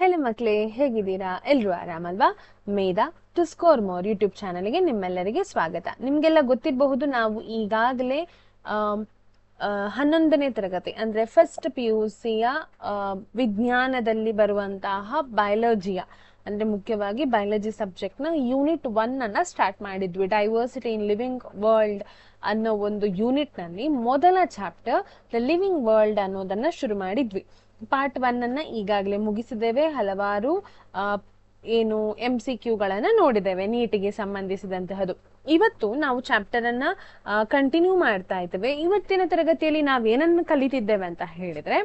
Hello ಮಕ್ಕಳೇ, ಹೇಗಿದ್ದೀರಾ? ಎಲ್ಲರೂ ಆರಾಮಲ್ವಾ? ಮೇಧಾ ಟು ಸ್ಕೋರ್ ಮೋರ್ ಯೂಟ್ಯೂಬ್ ಚಾನಲ್ಗೆ ನಿಮ್ಮೆಲ್ಲರಿಗೆ ಸ್ವಾಗತ. ನಿಮಗೆಲ್ಲ ಗೊತ್ತಿರಬಹುದು, ನಾವು ಈಗಾಗಲೇ 11ನೇ ತರಗತಿ ಅಂದರೆ ಫಸ್ಟ್ PUCಯ ವಿಜ್ಞಾನದಲ್ಲಿ ಬರುವಂತಹ ಬಯಾಲಜಿಯ ಅಂದರೆ ಮುಖ್ಯವಾಗಿ ಬಯಾಲಜಿ ಸಬ್ಜೆಕ್ಟ್ನ ಯೂನಿಟ್ 1 ಸ್ಟಾರ್ಟ್ ಮಾಡಿದ್ವಿ. ಡೈವರ್ಸಿಟಿ ಇನ್ ಲಿವಿಂಗ್ ವರ್ಲ್ಡ್ ಅನ್ನೋ ಒಂದು ಯೂನಿಟ್ನಲ್ಲಿ ಮೊದಲ ಚಾಪ್ಟರ್ ದ ಲಿವಿಂಗ್ ವರ್ಲ್ಡ್ ಅನ್ನೋದನ್ನ ಶುರು ಮಾಡಿದ್ವಿ. ಪಾರ್ಟ್ 1 ಈಗಾಗಲೇ ಮುಗಿಸಿದ್ದೇವೆ. ಹಲವಾರು ಏನು MCQಗಳನ್ನು ನೋಡಿದ್ದೇವೆ ನೀಟಿಗೆ ಸಂಬಂಧಿಸಿದಂತಹದ್ದು. ಇವತ್ತು ನಾವು ಚಾಪ್ಟರ್ ಅನ್ನ ಕಂಟಿನ್ಯೂ ಮಾಡ್ತಾ ಇದ್ದೇವೆ. ಇವತ್ತಿನ ತರಗತಿಯಲ್ಲಿ ನಾವೇನನ್ನು ಕಲಿತಿದ್ದೇವೆ ಅಂತ ಹೇಳಿದ್ರೆ,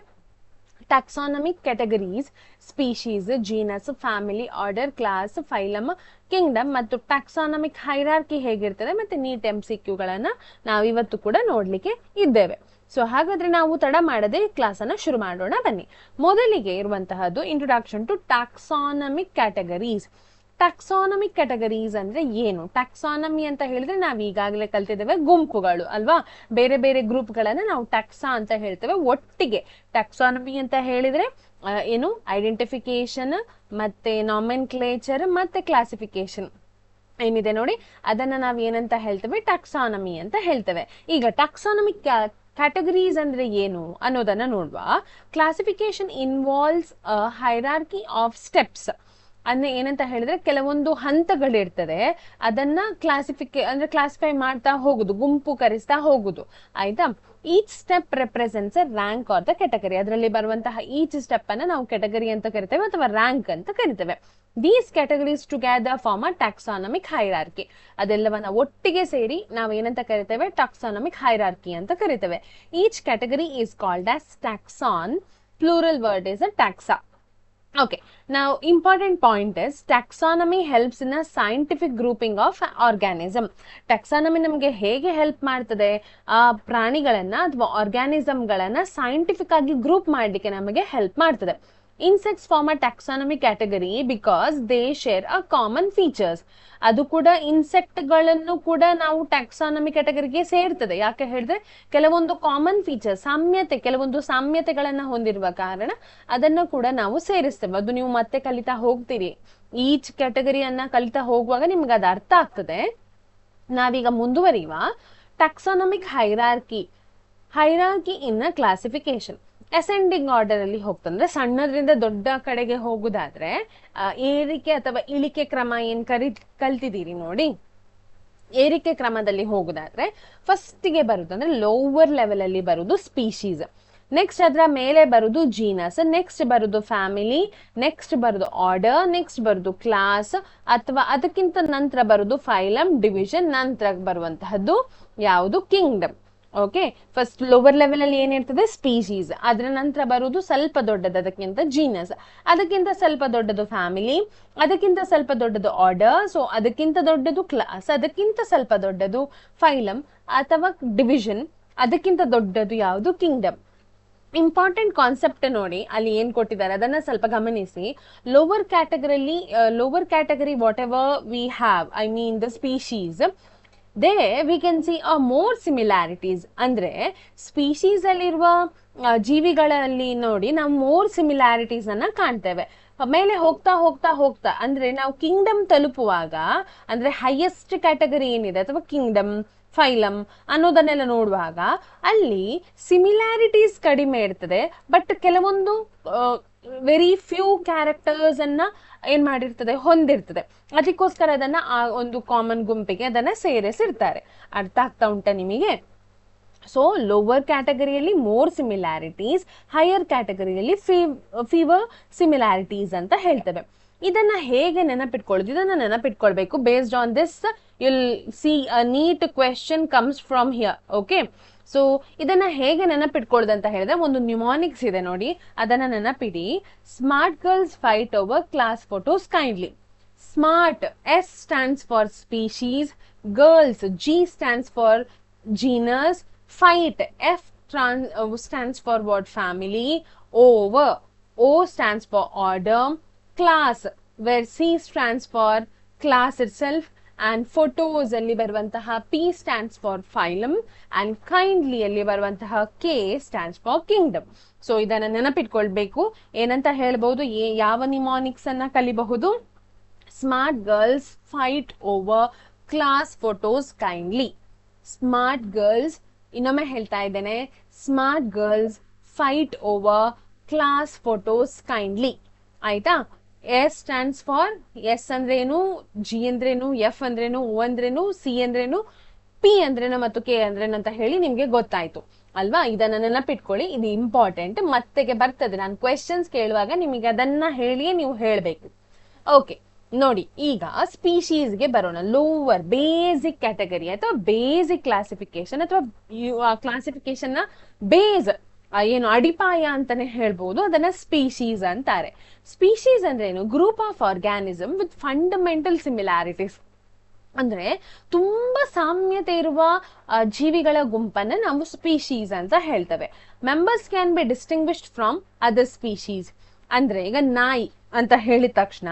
taxonomic categories, species, genus, family, order, class, phylum, kingdom ಮತ್ತು ಟ್ಯಾಕ್ಸಾನಮಿಕ್ ಹೈರಾರ್ಕಿ ಹೇಗಿರ್ತದೆ ಮತ್ತೆ ನೀಟ್ MCQಗಳನ್ನ ನಾವು ಇವತ್ತು ಕೂಡ ನೋಡ್ಲಿಕ್ಕೆ ಇದ್ದೇವೆ. ಸೊ ಹಾಗಾದ್ರೆ ನಾವು ತಡ ಮಾಡದೆ ಕ್ಲಾಸ್ ಅನ್ನ ಶುರು ಮಾಡೋಣ ಬನ್ನಿ. ಮೊದಲಿಗೆ ಇರುವಂತಹದ್ದು ಇಂಟ್ರೊಡಕ್ಷನ್ ಟು ಟ್ಯಾಕ್ಸಾನಮಿಕ್ ಕ್ಯಾಟಗರೀಸ್. ಟ್ಯಾಕ್ಸಾನಮಿಕ್ ಕ್ಯಾಟಗರೀಸ್ ಅಂದ್ರೆ ಏನು? ಟ್ಯಾಕ್ಸಾನಮಿ ಅಂತ ಹೇಳಿದ್ರೆ ನಾವು ಈಗಾಗಲೇ ಕಲ್ತಿದ್ದೇವೆ, ಗುಂಪುಗಳು ಅಲ್ವಾ. ಬೇರೆ ಬೇರೆ ಗ್ರೂಪ್ಗಳನ್ನ ನಾವು ಟ್ಯಾಕ್ಸಾ ಅಂತ ಹೇಳ್ತೇವೆ. ಒಟ್ಟಿಗೆ ಟ್ಯಾಕ್ಸಾನಮಿ ಅಂತ ಹೇಳಿದ್ರೆ ಏನು, ಐಡೆಂಟಿಫಿಕೇಶನ್ ಮತ್ತೆ ನಾಮೆನ್ಕ್ಲೇಚರ್ ಮತ್ತೆ ಕ್ಲಾಸಿಫಿಕೇಶನ್ ಏನಿದೆ ನೋಡಿ, ಅದನ್ನ ನಾವು ಏನಂತ ಹೇಳ್ತೇವೆ? ಟ್ಯಾಕ್ಸಾನಮಿ ಅಂತ ಹೇಳ್ತೇವೆ. ಈಗ ಟ್ಯಾಕ್ಸಾನಮಿಕ್ ಕ್ಯಾಟಗರೀಸ್ ಅಂದ್ರೆ ಏನು ಅನ್ನೋದನ್ನ ನೋಡುವ. Classification involves hierarchy of steps. ಅಂದ್ರೆ ಏನಂತ ಹೇಳಿದ್ರೆ ಕೆಲವೊಂದು ಹಂತಗಳಿರ್ತದೆ, ಅದನ್ನ ಕ್ಲಾಸಿಫೈ ಮಾಡ್ತಾ ಹೋಗುದು, ಗುಂಪುಕರಿಸ್ತಾ ಹೋಗುದು, ಆಯ್ತಾ. Each step represents A rank are the category. ಅದರಲ್ಲಿ ಬರುವಂತಹ ಈಚ್ ಸ್ಟೆಪ್ ಅನ್ನ ನಾವು ಕ್ಯಾಟಗರಿ ಅಂತ ಕರಿತೇವೆ ಅಥವಾ ರ್ಯಾಂಕ್ ಅಂತ ಕರಿತೇವೆ. These categories together form a taxonomic hierarchy. ಅದೆಲ್ಲವನ್ನ ಒಟ್ಟಿಗೆ ಸೇರಿ ನಾವು ಏನಂತ ಕರಿತೇವೆ? ಟ್ಯಾಕ್ಸಾನಮಿಕ್ ಹೈರಾರ್ಕಿ ಅಂತ ಕರಿತೇವೆ. Each category is called as taxon. Plural word is a taxa. Okay, now important point is taxonomy helps in a scientific grouping of organism. Taxonomy ನಮಗೆ ಹೇಗೆ ಹೆಲ್ಪ್ ಮಾಡ್ತದೆ? ಪ್ರಾಣಿಗಳನ್ನ ಅಥವಾ ಆರ್ಗ್ಯಾನಿಸಮ್ಗಳನ್ನ ಸೈಂಟಿಫಿಕ್ ಆಗಿ ಗ್ರೂಪ್ ಮಾಡಲಿಕ್ಕೆ ನಮಗೆ ಹೆಲ್ಪ್ ಮಾಡ್ತದೆ. Insects form a taxonomic category because they share a common features. ಅದು ಕೂಡ ಇನ್ಸೆಕ್ಟ್ಗಳನ್ನು ಕೂಡ ನಾವು ಟ್ಯಾಕ್ಸಾನಮಿ ಕ್ಯಾಟಗರಿಗೆ ಸೇರ್ತದೆ. ಯಾಕೆ ಹೇಳಿದ್ರೆ ಕೆಲವೊಂದು ಕಾಮನ್ ಫೀಚರ್, ಕೆಲವೊಂದು ಸಾಮ್ಯತೆಗಳನ್ನ ಹೊಂದಿರುವ ಕಾರಣ ಅದನ್ನು ಕೂಡ ನಾವು ಸೇರಿಸ್ತೇವೆ. ಅದು ನೀವು ಮತ್ತೆ ಕಲಿತಾ ಹೋಗ್ತೀರಿ. ಈಚ್ ಕ್ಯಾಟಗರಿಯನ್ನ ಕಲಿತಾ ಹೋಗುವಾಗ ನಿಮ್ಗೆ ಅದು ಅರ್ಥ ಆಗ್ತದೆ. ನಾವೀಗ ಮುಂದುವರಿಯುವ. ಟ್ಯಾಕ್ಸಾನಮಿಕ್ ಹೈರಾರ್ಕಿ ಇನ್ ಕ್ಲಾಸಿಫಿಕೇಶನ್. ಅಸೆಂಡಿಂಗ್ ಆರ್ಡರ್ ಅಲ್ಲಿ ಹೋಗ್ತಂದ್ರೆ ಸಣ್ಣದ್ರಿಂದ ದೊಡ್ಡ ಕಡೆಗೆ ಹೋಗುದಾದ್ರೆ ಏರಿಕೆ ಅಥವಾ ಇಳಿಕೆ ಕ್ರಮ ಏನ್ ಕಲ್ತಿದ್ದೀರಿ ನೋಡಿ. ಏರಿಕೆ ಕ್ರಮದಲ್ಲಿ ಹೋಗುದಾದ್ರೆ ಫಸ್ಟ್ ಗೆ ಬರುದಂದ್ರೆ ಲೋವರ್ ಲೆವೆಲ್ ಅಲ್ಲಿ ಬರುದು ಸ್ಪೀಶೀಸ್, ನೆಕ್ಸ್ಟ್ ಅದರ ಮೇಲೆ ಬರುದು ಜೀನಸ್, ನೆಕ್ಸ್ಟ್ ಬರುದು ಫ್ಯಾಮಿಲಿ, ನೆಕ್ಸ್ಟ್ ಬರುದು ಆರ್ಡರ್, ನೆಕ್ಸ್ಟ್ ಬರುದು ಕ್ಲಾಸ್ ಅಥವಾ ಅದಕ್ಕಿಂತ ನಂತರ ಬರುದು ಫೈಲಮ್, ಡಿವಿಷನ್, ನಂತರ ಬರುವಂತಹದ್ದು ಯಾವುದು? Kingdom. Okay, first lower level ಅಲ್ಲಿ ಏನಿರ್ತದೆ? ಸ್ಪೀಶೀಸ್. ಅದರ ನಂತರ ಬರುವುದು ಸ್ವಲ್ಪ ದೊಡ್ಡದು, ಅದಕ್ಕಿಂತ ಜೀನಸ್, ಅದಕ್ಕಿಂತ ಸ್ವಲ್ಪ ದೊಡ್ಡದು ಫ್ಯಾಮಿಲಿ, ಅದಕ್ಕಿಂತ ಸ್ವಲ್ಪ ದೊಡ್ಡದು ಆರ್ಡರ್, ಸೊ ಅದಕ್ಕಿಂತ ದೊಡ್ಡದು ಕ್ಲಾಸ್, ಅದಕ್ಕಿಂತ ಸ್ವಲ್ಪ ದೊಡ್ಡದು ಫೈಲಮ್ ಅಥವಾ ಡಿವಿಷನ್, ಅದಕ್ಕಿಂತ ದೊಡ್ಡದು ಯಾವುದು? ಕಿಂಗ್ಡಮ್. ಇಂಪಾರ್ಟೆಂಟ್ ಕಾನ್ಸೆಪ್ಟ್ ನೋಡಿ, ಅಲ್ಲಿ ಏನ್ ಕೊಟ್ಟಿದ್ದಾರೆ ಅದನ್ನ ಸ್ವಲ್ಪ ಗಮನಿಸಿ. Lower category what ever we have, I mean the species, there we can see a more similarities. ಅಂದ್ರೆ ಸ್ಪೀಶೀಸ್ ಅಲ್ಲಿರುವ ಜೀವಿಗಳಲ್ಲಿ ನೋಡಿ ನಾವು ಮೋರ್ ಸಿಮಿಲಾರಿಟೀಸ್ ಅನ್ನ ಕಾಣ್ತೇವೆ. ಮೇಲೆ ಹೋಗ್ತಾ ಹೋಗ್ತಾ ಹೋಗ್ತಾ ಅಂದ್ರೆ ನಾವು ಕಿಂಗ್ಡಮ್ ತಲುಪುವಾಗ, ಅಂದ್ರೆ ಹೈಯೆಸ್ಟ್ ಕ್ಯಾಟಗರಿ ಏನಿದೆ ಅಥವಾ ಕಿಂಗ್ಡಮ್, ಫೈಲಮ್ ಅನ್ನೋದನ್ನೆಲ್ಲ ನೋಡುವಾಗ ಅಲ್ಲಿ ಸಿಮಿಲಾರಿಟೀಸ್ ಕಡಿಮೆ ಇರ್ತದೆ. ಬಟ್ ಕೆಲವೊಂದು ವೆರಿ ಫ್ಯೂ ಕ್ಯಾರೆಕ್ಟರ್ಸ್ ಅನ್ನ ಏನ್ ಮಾಡಿರ್ತದೆ? ಹೊಂದಿರ್ತದೆ. ಅದಕ್ಕೋಸ್ಕರ ಅದನ್ನ ಆ ಒಂದು ಕಾಮನ್ ಗುಂಪಿಗೆ ಅದನ್ನ ಸೇರಿಸಿರ್ತಾರೆ. ಅರ್ಥ ಆಗ್ತಾ ಉಂಟ ನಿಮಗೆ? ಸೊ ಲೋವರ್ ಕ್ಯಾಟಗರಿಯಲ್ಲಿ ಮೋರ್ ಸಿಮಿಲಾರಿಟೀಸ್, ಹೈಯರ್ ಕ್ಯಾಟಗರಿಯಲ್ಲಿ ಫೀವರ್ ಸಿಮಿಲಾರಿಟೀಸ್ ಅಂತ ಹೇಳ್ತೇವೆ. ಇದನ್ನ ಹೇಗೆ ನೆನಪಿಟ್ಕೊಳ್ಳೋದು? ಇದನ್ನ ನೆನಪಿಟ್ಕೊಳ್ಬೇಕು. Based on this you'll see a NEET question comes from here. Okay, so ಇದನ್ನ ಹೇಗೆ ನೆನಪಿಟ್ಕೊಳ್ಳೋದು ಅಂತ ಹೇಳಿದ್ರೆ ಒಂದು ನ್ಯೂಮಾನಿಕ್ಸ್ ಇದೆ ನೋಡಿ, ಅದನ್ನ ನೆನಪಿಡಿ. Smart girls fight over class photos kindly. Smart, S stands for species, girls, G stands for genus, fight, F stands for what? Family, over, O stands for order, class, where C stands for class itself, and photos ಅಲ್ಲಿ ಬರುವಂತಹ P stands for phylum and kindly ಅಲ್ಲಿ ಬರುವಂತಹ K stands for kingdom. So ಇದನ್ನ ನೆನಪಿಟ್ಕೊಳ್ಬೇಕು. ಏನಂತ ಹೇಳ್ಬಹುದು, ಯಾವ mnemonics ಅನ್ನ ಕಲಿಬಹುದು? Smart girls fight over class photos kindly. Smart girls, ಇನ್ನೊಮ್ಮೆ ಹೇಳ್ತಾ ಇದ್ದೇನೆ, smart girls fight over class photos kindly. ಆಯ್ತಾ? ಎಸ್ ಸ್ಟ್ಯಾಂಡ್ಸ್ ಫಾರ್, ಎಸ್ ಅಂದ್ರೇನು, ಜಿ ಅಂದ್ರೇನು, ಎಫ್ ಅಂದ್ರೇನು, ಓ ಅಂದ್ರೇನು, ಸಿ ಅಂದ್ರೇನು, ಪಿ ಅಂದ್ರೇನು ಮತ್ತು ಕೆ ಅಂದ್ರೇನು ಅಂತ ಹೇಳಿ ನಿಮ್ಗೆ ಗೊತ್ತಾಯ್ತು ಅಲ್ವಾ? ಇದನ್ನ ನೆನಪಿಟ್ಕೊಳ್ಳಿ, ಇದು ಇಂಪಾರ್ಟೆಂಟ್. ಮತ್ತೆಗೆ ಬರ್ತದೆ, ನಾನು ಕ್ವೆಶನ್ಸ್ ಕೇಳುವಾಗ ನಿಮಗೆ ಅದನ್ನ ಹೇಳಿಯೇ ನೀವು ಹೇಳ್ಬೇಕು. ಓಕೆ, ನೋಡಿ ಈಗ ಸ್ಪೀಶೀಸ್ಗೆ ಬರೋಣ. ಲೋವರ್ ಬೇಸಿಕ್ ಕ್ಯಾಟಗರಿ ಅಥವಾ ಬೇಸಿಕ್ ಕ್ಲಾಸಿಫಿಕೇಶನ್ ಅಥವಾ ಕ್ಲಾಸಿಫಿಕೇಶನ್ ನ ಬೇಸ್ ಏನು ಅಡಿಪಾಯ ಅಂತಾನೆ ಹೇಳ್ಬಹುದು, ಅದನ್ನ ಸ್ಪೀಶೀಸ್ ಅಂತಾರೆ. ಸ್ಪೀಶೀಸ್ ಅಂದ್ರೆ ಏನು? Group of organism with fundamental similarities. ಅಂದ್ರೆ ತುಂಬಾ ಸಾಮ್ಯತೆ ಇರುವ ಜೀವಿಗಳ ಗುಂಪನ್ನ ನಾವು ಸ್ಪೀಶೀಸ್ ಅಂತ ಹೇಳ್ತೇವೆ. Members can be distinguished from other species. ಅಂದ್ರೆ ಈಗ ನಾಯಿ ಅಂತ ಹೇಳಿದ ತಕ್ಷಣ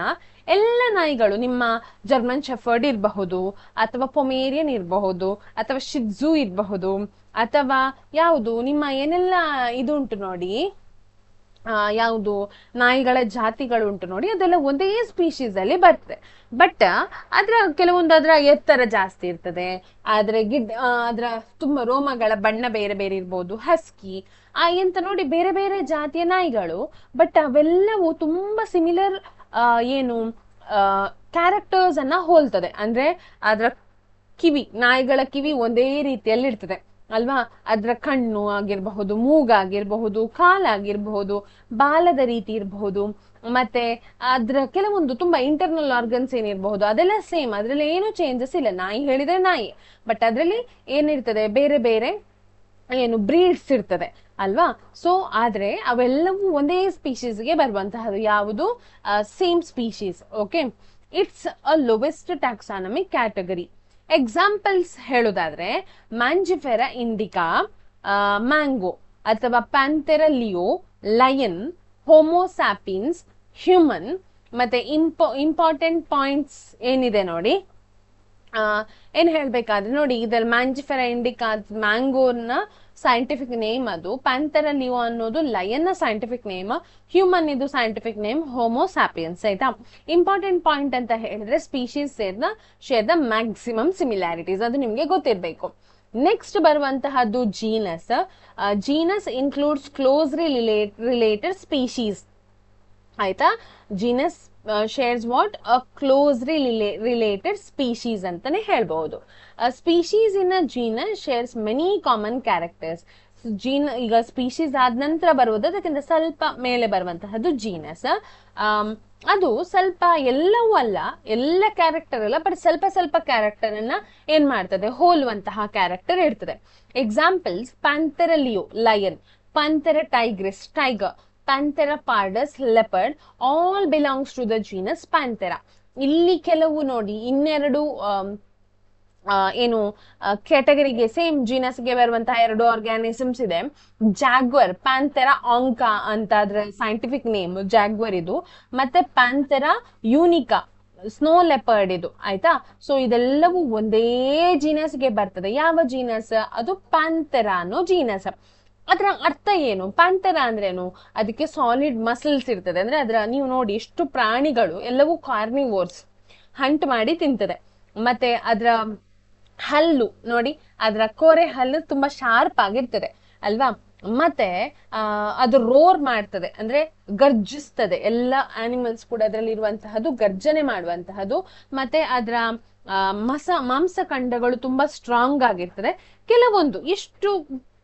ಎಲ್ಲ ನಾಯಿಗಳು, ನಿಮ್ಮ ಜರ್ಮನ್ ಶೆಫರ್ಡ್ ಇರಬಹುದು, ಅಥವಾ ಪೊಮೇರಿಯನ್ ಇರಬಹುದು, ಅಥವಾ ಶಿಟ್ಜು ಇರಬಹುದು, ಅಥವಾ ಯಾವುದು ನಿಮ್ಮ ಏನೆಲ್ಲ ಇದು ಉಂಟು ನೋಡಿ, ಯಾವುದು ನಾಯಿಗಳ ಜಾತಿಗಳು ಉಂಟು ನೋಡಿ, ಅದೆಲ್ಲ ಒಂದೇ ಸ್ಪೀಶೀಸ್ ಅಲ್ಲಿ ಬರ್ತದೆ. ಬಟ್ ಕೆಲವೊಂದು ಅದರ ಎತ್ತರ ಜಾಸ್ತಿ ಇರ್ತದೆ, ಅದರ ತುಂಬಾ ರೋಮಗಳ ಬಣ್ಣ ಬೇರೆ ಬೇರೆ ಇರ್ಬೋದು. ಹಸ್ಕಿ ಎಂತ ನೋಡಿ, ಬೇರೆ ಬೇರೆ ಜಾತಿಯ ನಾಯಿಗಳು, ಬಟ್ ಅವೆಲ್ಲವೂ ತುಂಬಾ ಸಿಮಿಲರ್ ಏನು ಕ್ಯಾರೆಕ್ಟರ್ಸ್ ಅನ್ನ ಹೋಲ್ತದೆ. ಅಂದ್ರೆ ಅದರ ಕಿವಿ, ನಾಯಿಗಳ ಕಿವಿ ಒಂದೇ ರೀತಿಯಲ್ಲಿ ಇರ್ತದೆ ಅಲ್ವಾ? ಅದ್ರ ಕಣ್ಣು ಆಗಿರಬಹುದು, ಮೂಗಾಗಿರಬಹುದು, ಕಾಲಾಗಿರಬಹುದು, ಬಾಲದ ರೀತಿ ಇರಬಹುದು, ಮತ್ತೆ ಅದ್ರ ಕೆಲವೊಂದು ತುಂಬಾ ಇಂಟರ್ನಲ್ ಆರ್ಗನ್ಸ್ ಏನಿರಬಹುದು, ಅದೆಲ್ಲ ಸೇಮ್, ಅದ್ರಲ್ಲಿ ಏನು ಚೇಂಜಸ್ ಇಲ್ಲ. ನಾಯಿ ಹೇಳಿದ್ರೆ ನಾಯಿ, ಬಟ್ ಅದ್ರಲ್ಲಿ ಏನಿರ್ತದೆ, ಬೇರೆ ಬೇರೆ ಏನು ಬ್ರೀಡ್ಸ್ ಇರ್ತದೆ ಅಲ್ವಾ? ಸೊ ಆದ್ರೆ ಅವೆಲ್ಲವೂ ಒಂದೇ ಸ್ಪೀಶೀಸ್ಗೆ ಬರುವಂತಹದ್ದು. ಯಾವುದು? Same species. Okay, it's a lowest taxonomic category. Examples ಹೇಳೋದಾದ್ರೆ ಮ್ಯಾಂಜಿಫೆರಾ ಇಂಡಿಕಾ, ಮ್ಯಾಂಗೋ, ಅಥವಾ Panthera leo, lion, Homo sapiens, human. ಮತ್ತೆ ಇಂಪಾರ್ಟೆಂಟ್ ಪಾಯಿಂಟ್ಸ್ ಏನಿದೆ ನೋಡಿ, ಏನ್ ಹೇಳ್ಬೇಕಾದ್ರೆ ನೋಡಿ, ಇದ್ರಲ್ಲಿ ಮ್ಯಾಂಜಿಫೆರಾ ಇಂಡಿಕಾ ಮ್ಯಾಂಗೋನ ಸೈಂಟಿಫಿಕ್ ನೇಮ್, ಅದು ಪ್ಯಾಂಥೆರಾ ಲಿಯೋ ಅನ್ನೋದು ಲಯನ್ ನ ಸೈಂಟಿಫಿಕ್ ನೇಮ್, ಹ್ಯೂಮನ್ ಇದು ಸೈಂಟಿಫಿಕ್ ನೇಮ್ ಹೋಮೋಸ್ಯಾಪಿಯನ್ಸ್. ಆಯ್ತಾ? ಇಂಪಾರ್ಟೆಂಟ್ ಪಾಯಿಂಟ್ ಅಂತ ಹೇಳಿದ್ರೆ species share the maximum similarities, ಅದು ನಿಮ್ಗೆ ಗೊತ್ತಿರ್ಬೇಕು. ನೆಕ್ಸ್ಟ್ ಬರುವಂತಹದ್ದು genus. Genus includes closely related species. ಆಯ್ತಾ? Genus shares what? A closely related species ಅಂತಾನೆ ಹೇಳ್ಬಹುದು. Species in a genus shares many common characters. ಈಗ ಸ್ಪೀಶೀಸ್ ಆದ ನಂತರ ಬರುವುದು, ಅದಕ್ಕಿಂತ ಸ್ವಲ್ಪ ಮೇಲೆ ಬರುವಂತಹದ್ದು ಜೀನಸ್. ಅದು ಸ್ವಲ್ಪ ಎಲ್ಲವೂ ಅಲ್ಲ, ಎಲ್ಲ ಕ್ಯಾರೆಕ್ಟರ್ ಅಲ್ಲ, ಬಟ್ ಸ್ವಲ್ಪ ಸ್ವಲ್ಪ ಕ್ಯಾರೆಕ್ಟರ್ ಅನ್ನ ಏನ್ ಮಾಡ್ತದೆ, ಹೋಲುವಂತಹ ಕ್ಯಾರೆಕ್ಟರ್ ಇರ್ತದೆ. Examples: Panthera leo lion, Panthera tigris tiger, Panthera pardus leopard, all belongs to the genus Panthera. ಇಲ್ಲಿ ಕೆಲವು ನೋಡಿ, ಇನ್ನೆರಡು ಏನು ಕ್ಯಾಟಗರಿಗೆ ಸೇಮ್ ಜೀನಸ್ಗೆ ಬರುವಂತಹ ಎರಡು ಆರ್ಗ್ಯಾನಿಸಮ್ಸ್ ಇದೆ. ಜಾಗ್ವರ್, ಪ್ಯಾಂಥೆರಾ ಆಂಕಾ ಅಂತ ಅದ್ರ ಸೈಂಟಿಫಿಕ್ ನೇಮ್ ಜಾಗ್ವರ್ ಇದು, ಮತ್ತೆ ಪ್ಯಾಂಥೆರಾ ಯೂನಿಕಾ ಸ್ನೋ ಲೆಪರ್ಡ್ ಇದು. ಆಯ್ತಾ? ಸೊ ಇದೆಲ್ಲವೂ ಒಂದೇ ಜೀನಸ್ಗೆ ಬರ್ತದೆ. ಯಾವ ಜೀನಸ್? ಅದು ಪ್ಯಾಂಥೆರಾ ಅನ್ನೋ ಜೀನಸ್. ಅದರ ಅರ್ಥ ಏನು? ಪ್ಯಾಂಥೆರಾ ಅಂದ್ರೇನು? ಅದಕ್ಕೆ ಸಾಲಿಡ್ ಮಸಲ್ಸ್ ಇರ್ತದೆ. ಅಂದ್ರೆ ನೀವು ನೋಡಿ, ಎಷ್ಟು ಪ್ರಾಣಿಗಳು ಎಲ್ಲವೂ ಕಾರ್ನಿವೋರ್ಸ್, ಹಂಟ್ ಮಾಡಿ ತಿಂತದೆ. ಮತ್ತೆ ಅದರ ಹಲ್ಲು ನೋಡಿ, ಅದರ ಕೋರೆ ಹಲ್ಲು ತುಂಬಾ ಶಾರ್ಪ್ ಆಗಿರ್ತದೆ ಅಲ್ವಾ? ಮತ್ತೆ ಅದು ರೋರ್ ಮಾಡ್ತದೆ, ಅಂದ್ರೆ ಗರ್ಜಿಸ್ತದೆ. ಎಲ್ಲ ಆನಿಮಲ್ಸ್ ಕೂಡ ಅದರಲ್ಲಿ ಇರುವಂತಹದ್ದು ಗರ್ಜನೆ ಮಾಡುವಂತಹದ್ದು. ಮತ್ತೆ ಅದರ ಮಾಂಸಖಂಡಗಳು ತುಂಬಾ ಸ್ಟ್ರಾಂಗ್ ಆಗಿರ್ತದೆ.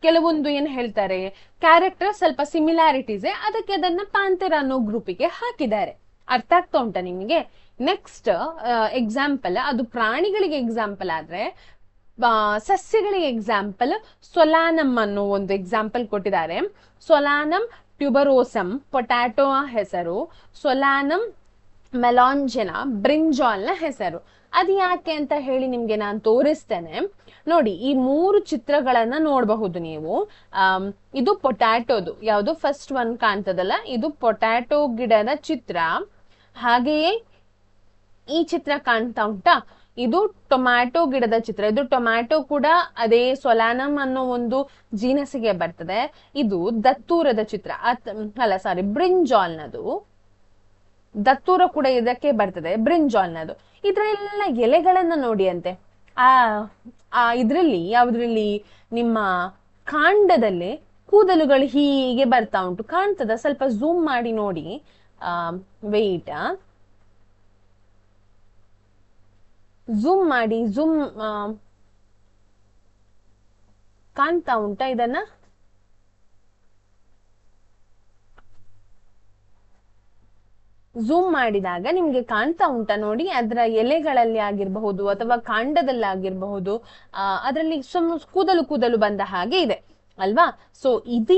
ಕೆಲವೊಂದು ಏನ್ ಹೇಳ್ತಾರೆ, ಕ್ಯಾರೆಕ್ಟರ್ ಸ್ವಲ್ಪ ಸಿಮಿಲಾರಿಟೀಸ್, ಅದಕ್ಕೆ ಅದನ್ನ ಪ್ಯಾಂಥೆರಾ ಅನ್ನೋ ಗ್ರೂಪಿಗೆ ಹಾಕಿದ್ದಾರೆ. ಅರ್ಥ ಆಗ್ತಾ ಉಂಟಾ ನಿಮಗೆ? ನೆಕ್ಸ್ಟ್ ಎಕ್ಸಾಂಪಲ್, ಅದು ಪ್ರಾಣಿಗಳಿಗೆ ಎಕ್ಸಾಂಪಲ್ ಆದ್ರೆ ಸಸ್ಯಗಳಿಗೆ ಎಕ್ಸಾಂಪಲ್ ಸೊಲಾನಮ್ ಅನ್ನೋ ಒಂದು ಎಕ್ಸಾಂಪಲ್ ಕೊಟ್ಟಿದ್ದಾರೆ. ಸೊಲಾನಮ್ ಟ್ಯೂಬರೋಸಮ್ ಪೊಟ್ಯಾಟೋ ಹೆಸರು, ಸೊಲಾನಮ್ ಮೆಲಾಂಜೆನಾ ಬ್ರಿಂಜಾಲ್ ನ ಹೆಸರು. ಅದು ಯಾಕೆ ಅಂತ ಹೇಳಿ ನಿಮ್ಗೆ ನಾನು ತೋರಿಸ್ತೇನೆ ನೋಡಿ. ಈ 3 ಚಿತ್ರಗಳನ್ನ ನೋಡಬಹುದು ನೀವು. ಇದು ಪೊಟ್ಯಾಟೋದು, ಯಾವುದು ಫಸ್ಟ್ ಒನ್ ಕಾಣ್ತದಲ್ಲ, ಇದು ಪೊಟ್ಯಾಟೋ ಗಿಡದ ಚಿತ್ರ. ಹಾಗೆಯೇ ಈ ಚಿತ್ರ ಕಾಣ್ತಾ ಉಂಟಾ? ಇದು ಟೊಮ್ಯಾಟೊ ಗಿಡದ ಚಿತ್ರ. ಇದು ಟೊಮ್ಯಾಟೊ ಕೂಡ ಅದೇ ಸೊಲಾನಮ್ ಅನ್ನೋ ಒಂದು ಜೀನಸ್ಸಿಗೆ ಬರ್ತದೆ. ಇದು ದತ್ತೂರದ ಚಿತ್ರ ಅಲ್ಲ ಸಾರಿ ಬ್ರಿಂಜಾಲ್ನದು. ದತ್ತೂರ ಕೂಡ ಇದಕ್ಕೆ ಬರ್ತದೆ, ಬ್ರಿಂಜಾಲ್ನದು. ಇದ್ರೆಲ್ಲ ಎಲೆಗಳನ್ನ ನೋಡಿ ಅಂತೆ. ಇದ್ರಲ್ಲಿ ಯಾವ್ದ್ರಲ್ಲಿ ನಿಮ್ಮ ಕಾಂಡದಲ್ಲಿ ಕೂದಲುಗಳು ಹೀಗೆ ಬರ್ತಾ ಉಂಟು, ಕಾಣ್ತದ? ಸ್ವಲ್ಪ ಝೂಮ್ ಮಾಡಿ ನೋಡಿ. ವೆಯ್ಟ್, ಝೂಮ್ ಮಾಡಿ. ಕಾಣ್ತಾ ಉಂಟಾ ಇದನ್ನ? ಝೂಮ್ ಮಾಡಿದಾಗ ನಿಮ್ಗೆ ಕಾಣ್ತಾ ಉಂಟಾ ನೋಡಿ? ಅದರ ಎಲೆಗಳಲ್ಲಿ ಆಗಿರಬಹುದು ಅಥವಾ ಕಾಂಡದಲ್ಲಿ ಆಗಿರಬಹುದು, ಅದರಲ್ಲಿ ಕೂದಲು ಬಂದ ಹಾಗೆ ಇದೆ ಅಲ್ವಾ? ಸೊ ಇದು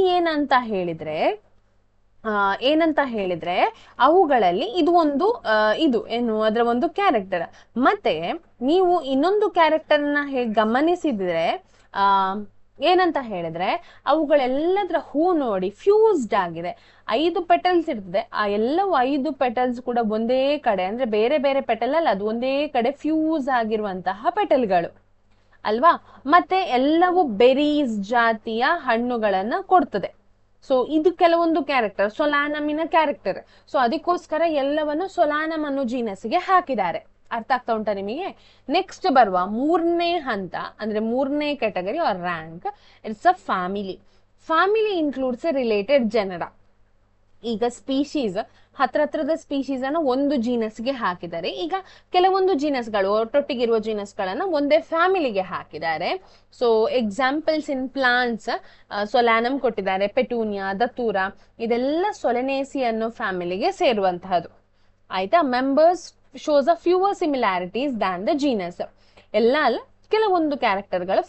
ಏನಂತ ಹೇಳಿದ್ರೆ ಅವುಗಳಲ್ಲಿ ಇದು ಒಂದು ಇದು ಏನು ಅದರ ಒಂದು ಕ್ಯಾರೆಕ್ಟರ್. ಮತ್ತೆ ನೀವು ಇನ್ನೊಂದು ಕ್ಯಾರೆಕ್ಟರ್ನ ಗಮನಿಸಿದ್ರೆ ಏನಂತ ಹೇಳಿದ್ರೆ ಅವುಗಳೆಲ್ಲದರ ಹೂ ನೋಡಿ ಫ್ಯೂಸ್ಡ್ ಆಗಿದೆ. 5 ಪೆಟಲ್ಸ್ ಇರ್ತದೆ, ಆ ಎಲ್ಲವೂ 5 ಪೆಟಲ್ಸ್ ಕೂಡ ಒಂದೇ ಕಡೆ, ಅಂದ್ರೆ ಬೇರೆ ಬೇರೆ ಪೆಟಲ್ ಅಲ್ಲ, ಅದು ಒಂದೇ ಕಡೆ ಫ್ಯೂಸ್ ಆಗಿರುವಂತಹ ಪೆಟಲ್ಗಳು ಅಲ್ವಾ? ಮತ್ತೆ ಎಲ್ಲವೂ ಬೆರೀಸ್ ಜಾತಿಯ ಹಣ್ಣುಗಳನ್ನ ಕೊಡ್ತದೆ. ಸೊ ಇದು ಕೆಲವೊಂದು ಕ್ಯಾರೆಕ್ಟರ್, ಸೊಲಾನಮಿನ ಕ್ಯಾರೆಕ್ಟರ್. ಸೊ ಅದಕ್ಕೋಸ್ಕರ ಎಲ್ಲವನ್ನು ಸೊಲಾನಮ್ ಅನ್ನೋ ಜೀನಸ್ಗೆ ಹಾಕಿದ್ದಾರೆ. ಅರ್ಥ ಆಗ್ತಾ ಉಂಟಾ ನಿಮಗೆ? ನೆಕ್ಸ್ಟ್ ಬರುವ 3ನೇ ಹಂತ ಅಂದ್ರೆ 3ನೇ category or rank, it's a family. Family includes a related genera. ಈಗ ಸ್ಪೀಶೀಸ್, ಹತ್ರದ ಸ್ಪೀಶೀಸ್ ಅನ್ನ ಒಂದು ಜೀನಸ್ಗೆ ಹಾಕಿದ್ದಾರೆ. ಈಗ ಕೆಲವೊಂದು ಜೀನಸ್ಗಳು, ಒಟ್ಟೊಟ್ಟಿಗಿರುವ ಜೀನಸ್ಗಳನ್ನ ಒಂದೇ ಫ್ಯಾಮಿಲಿಗೆ ಹಾಕಿದ್ದಾರೆ. ಸೊ ಎಕ್ಸಾಂಪಲ್ಸ್ ಇನ್ ಪ್ಲಾಂಟ್ಸ್, ಸೊಲಾನಮ್ ಕೊಟ್ಟಿದ್ದಾರೆ, ಪೆಟೂನಿಯಾ, ದತ್ತೂರ, ಇದೆಲ್ಲ ಸೊಲನೇಸಿ ಅನ್ನೋ ಫ್ಯಾಮಿಲಿಗೆ ಸೇರುವಂತಹದ್ದು. ಆಯ್ತಾ? Members shows a fewer similarities than the genus. ಎಲ್ಲ ಅಲ್ಲ, ಕೆಲವೊಂದು ಕ್ಯಾರೆಕ್ಟರ್ಗಳು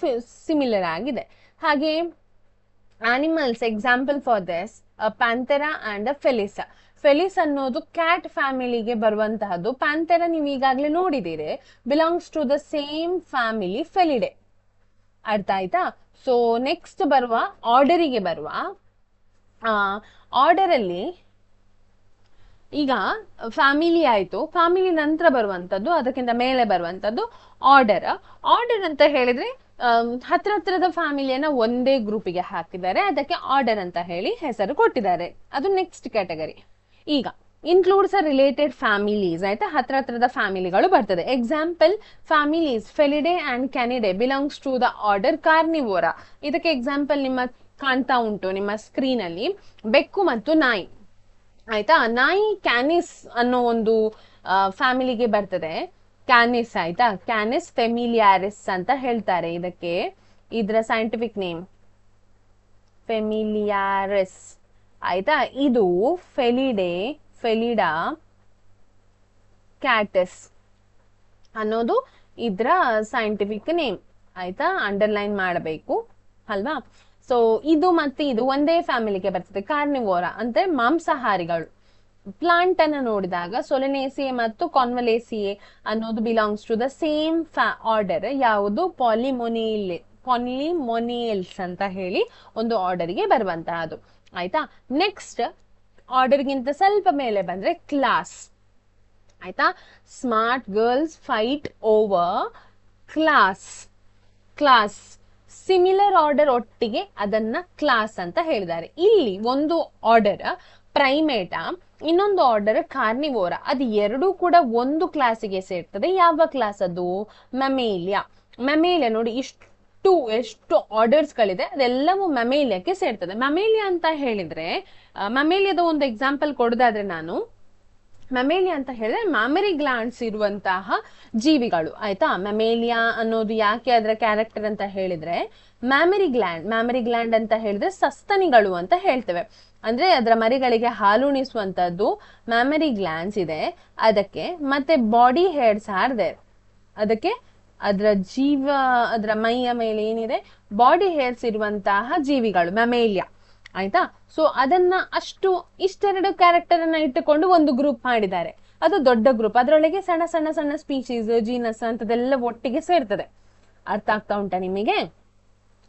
ಸಿಮಿಲರ್ ಆಗಿದೆ. ಹಾಗೆ animals, example for this Panthera and Felis. Felis ಅನ್ನೋದು ಕ್ಯಾಟ್ ಫ್ಯಾಮಿಲಿಗೆ ಬರುವಂತಹದ್ದು. ಪ್ಯಾಂಥೆರಾ ನೀವು ಈಗಾಗಲೇ ನೋಡಿದ್ದೀರಿ, belongs to the same family Felidae. ಅರ್ಥ ಆಯ್ತಾ? ಸೊ ನೆಕ್ಸ್ಟ್ ಬರುವ ಆರ್ಡರಿಗೆ ಬರುವ, ಆರ್ಡರ್ ಅಲ್ಲಿ ಈಗ ಫ್ಯಾಮಿಲಿ ಆಯ್ತು, ಫ್ಯಾಮಿಲಿ ನಂತರ ಬರುವಂತದ್ದು, ಅದಕ್ಕಿಂತ ಮೇಲೆ ಬರುವಂತದ್ದು ಆರ್ಡರ್. ಆರ್ಡರ್ ಅಂತ ಹೇಳಿದ್ರೆ ಹತ್ರದ ಫ್ಯಾಮಿಲಿಯನ್ನ ಒಂದೇ ಗ್ರೂಪಿಗೆ ಹಾಕಿದ್ದಾರೆ, ಅದಕ್ಕೆ ಆರ್ಡರ್ ಅಂತ ಹೇಳಿ ಹೆಸರು ಕೊಟ್ಟಿದ್ದಾರೆ. ಅದು ನೆಕ್ಸ್ಟ್ ಕ್ಯಾಟಗರಿ. ಈಗ ಇನ್ಕ್ಲೂಡ್ಸ್ ರಿಲೇಟೆಡ್ ಫ್ಯಾಮಿಲೀಸ್. ಆಯ್ತಾ? ಹತ್ರದ ಫ್ಯಾಮಿಲಿಗಳು ಬರ್ತದೆ. Example families Felidae and Canidae belongs to the order Carnivora. ಇದಕ್ಕೆ ಎಕ್ಸಾಂಪಲ್ ನಿಮ್ಮ ಕಾಣ್ತಾ ಉಂಟು ನಿಮ್ಮ ಸ್ಕ್ರೀನ್ ಅಲ್ಲಿ, ಬೆಕ್ಕು ಮತ್ತು ನಾಯಿ. ಆಯ್ತಾ? ನಾಯಿ ಕ್ಯಾನಿಸ್ ಅನ್ನೋ ಒಂದು ಫ್ಯಾಮಿಲಿಗೆ ಬರ್ತದೆ, ಕ್ಯಾನಿಸ್. ಆಯ್ತಾ? ಕ್ಯಾನಿಸ್ ಫೆಮಿಲಿಯಾರಿಸ್ ಅಂತ ಹೇಳ್ತಾರೆ ಇದಕ್ಕೆ, ಇದರ ಸೈಂಟಿಫಿಕ್ ನೇಮ್ ಫೆಮಿಲಿಯಾರಿಸ್. ಆಯ್ತಾ? ಇದು ಫೆಲಿಡಾ ಕ್ಯಾಟಸ್ ಅನ್ನೋದು ಇದರ ಸೈಂಟಿಫಿಕ್ ನೇಮ್. ಆಯ್ತಾ? ಅಂಡರ್ಲೈನ್ ಮಾಡಬೇಕು ಅಲ್ವಾ? ಸೊ ಇದು ಮತ್ತೆ ಇದು ಒಂದೇ ಫ್ಯಾಮಿಲಿಗೆ ಬರ್ತದೆ, ಕಾರ್ನಿವೋರಾ ಅಂದ್ರೆ ಮಾಂಸಾಹಾರಿಗಳು. ಪ್ಲಾಂಟ್ ಅನ್ನ ನೋಡಿದಾಗ ಸೊಲನೇಸಿಯೆ ಮತ್ತು ಕಾನ್ವಲೇಸಿಯೆ ಅನ್ನೋದು belongs to the same order. ಯಾವುದು? ಪಾಲಿಮೊನಿಯಲ್ಸ್ ಅಂತ ಹೇಳಿ ಒಂದು ಆರ್ಡರ್ಗೆ ಬರುವಂತಹದ್ದು. ಆಯ್ತಾ? ನೆಕ್ಸ್ಟ್ ಆರ್ಡರ್ಗಿಂತ ಸ್ವಲ್ಪ ಮೇಲೆ ಬಂದ್ರೆ ಕ್ಲಾಸ್. ಆಯ್ತಾ? Smart girls fight over class. Similar order ಒಟ್ಟಿಗೆ ಅದನ್ನ ಕ್ಲಾಸ್ ಅಂತ ಹೇಳಿದ್ದಾರೆ. ಇಲ್ಲಿ ಒಂದು ಆರ್ಡರ್ ಪ್ರೈಮೇಟ, ಇನ್ನೊಂದು ಆರ್ಡರ್ ಕಾರ್ನಿವೋರಾ. ಅದು ಎರಡೂ ಕೂಡ ಒಂದು ಕ್ಲಾಸಿಗೆ ಸೇರ್ತದೆ. ಯಾವ ಕ್ಲಾಸ್ ಅದು? ಮೆಮೇಲಿಯಾ. ನೋಡಿ ಎಷ್ಟು ಆರ್ಡರ್ಸ್ ಗಳಿದೆ, ಅದೆಲ್ಲವೂ ಮೆಮೇಲಿಯಾಕ್ಕೆ ಸೇರ್ತದೆ. ಮೆಮೇಲಿಯಾ ಅಂತ ಹೇಳಿದ್ರೆ, ಮೆಮೇಲಿಯಾದ ಒಂದು ಎಕ್ಸಾಂಪಲ್ ಕೊಡೋದಾದ್ರೆ ನಾನು, ಮೆಮೇಲಿಯಾ ಅಂತ ಹೇಳಿದ್ರೆ ಮ್ಯಾಮರಿ ಗ್ಲ್ಯಾಂಡ್ಸ್ ಇರುವಂತಹ ಜೀವಿಗಳು. ಆಯ್ತಾ? ಮೆಮೇಲಿಯಾ ಅನ್ನೋದು ಯಾಕೆ ಅದರ ಕ್ಯಾರೆಕ್ಟರ್ ಅಂತ ಹೇಳಿದ್ರೆ, ಮ್ಯಾಮರಿ ಗ್ಲ್ಯಾಂಡ್ ಅಂತ ಹೇಳಿದ್ರೆ ಸಸ್ತನಿಗಳು ಅಂತ ಹೇಳ್ತೇವೆ. ಅಂದ್ರೆ ಅದರ ಮರಿಗಳಿಗೆ ಹಾಲುಣಿಸುವಂತದ್ದು ಮ್ಯಾಮರಿ ಗ್ಲ್ಯಾಂಡ್ಸ್ ಇದೆ ಅದಕ್ಕೆ. ಮತ್ತೆ ಬಾಡಿ ಹೇರ್ಸ್ ಆರ್ ದೇರ್, ಅದಕ್ಕೆ ಅದರ ಮೈಯ ಮೇಲೆ ಏನಿದೆ ಬಾಡಿ ಹೇರ್ಸ್ ಇರುವಂತಹ ಜೀವಿಗಳು ಮೆಮೇಲಿಯಾ. ಆಯ್ತಾ? ಸೊ ಅದನ್ನ ಇಷ್ಟೆರಡು ಕ್ಯಾರೆಕ್ಟರ್ ಅನ್ನ ಇಟ್ಟುಕೊಂಡು ಒಂದು ಗ್ರೂಪ್ ಮಾಡಿದ್ದಾರೆ. ಅದು ದೊಡ್ಡ ಗ್ರೂಪ್, ಅದರೊಳಗೆ ಸಣ್ಣ ಸಣ್ಣ ಸಣ್ಣ ಸ್ಪೀಶೀಸ್, ಜೀನಸ್ ಅಂತದೆಲ್ಲ ಒಟ್ಟಿಗೆ ಸೇರ್ತದೆ. ಅರ್ಥ ಆಗ್ತಾ ಉಂಟಾ ನಿಮಗೆ?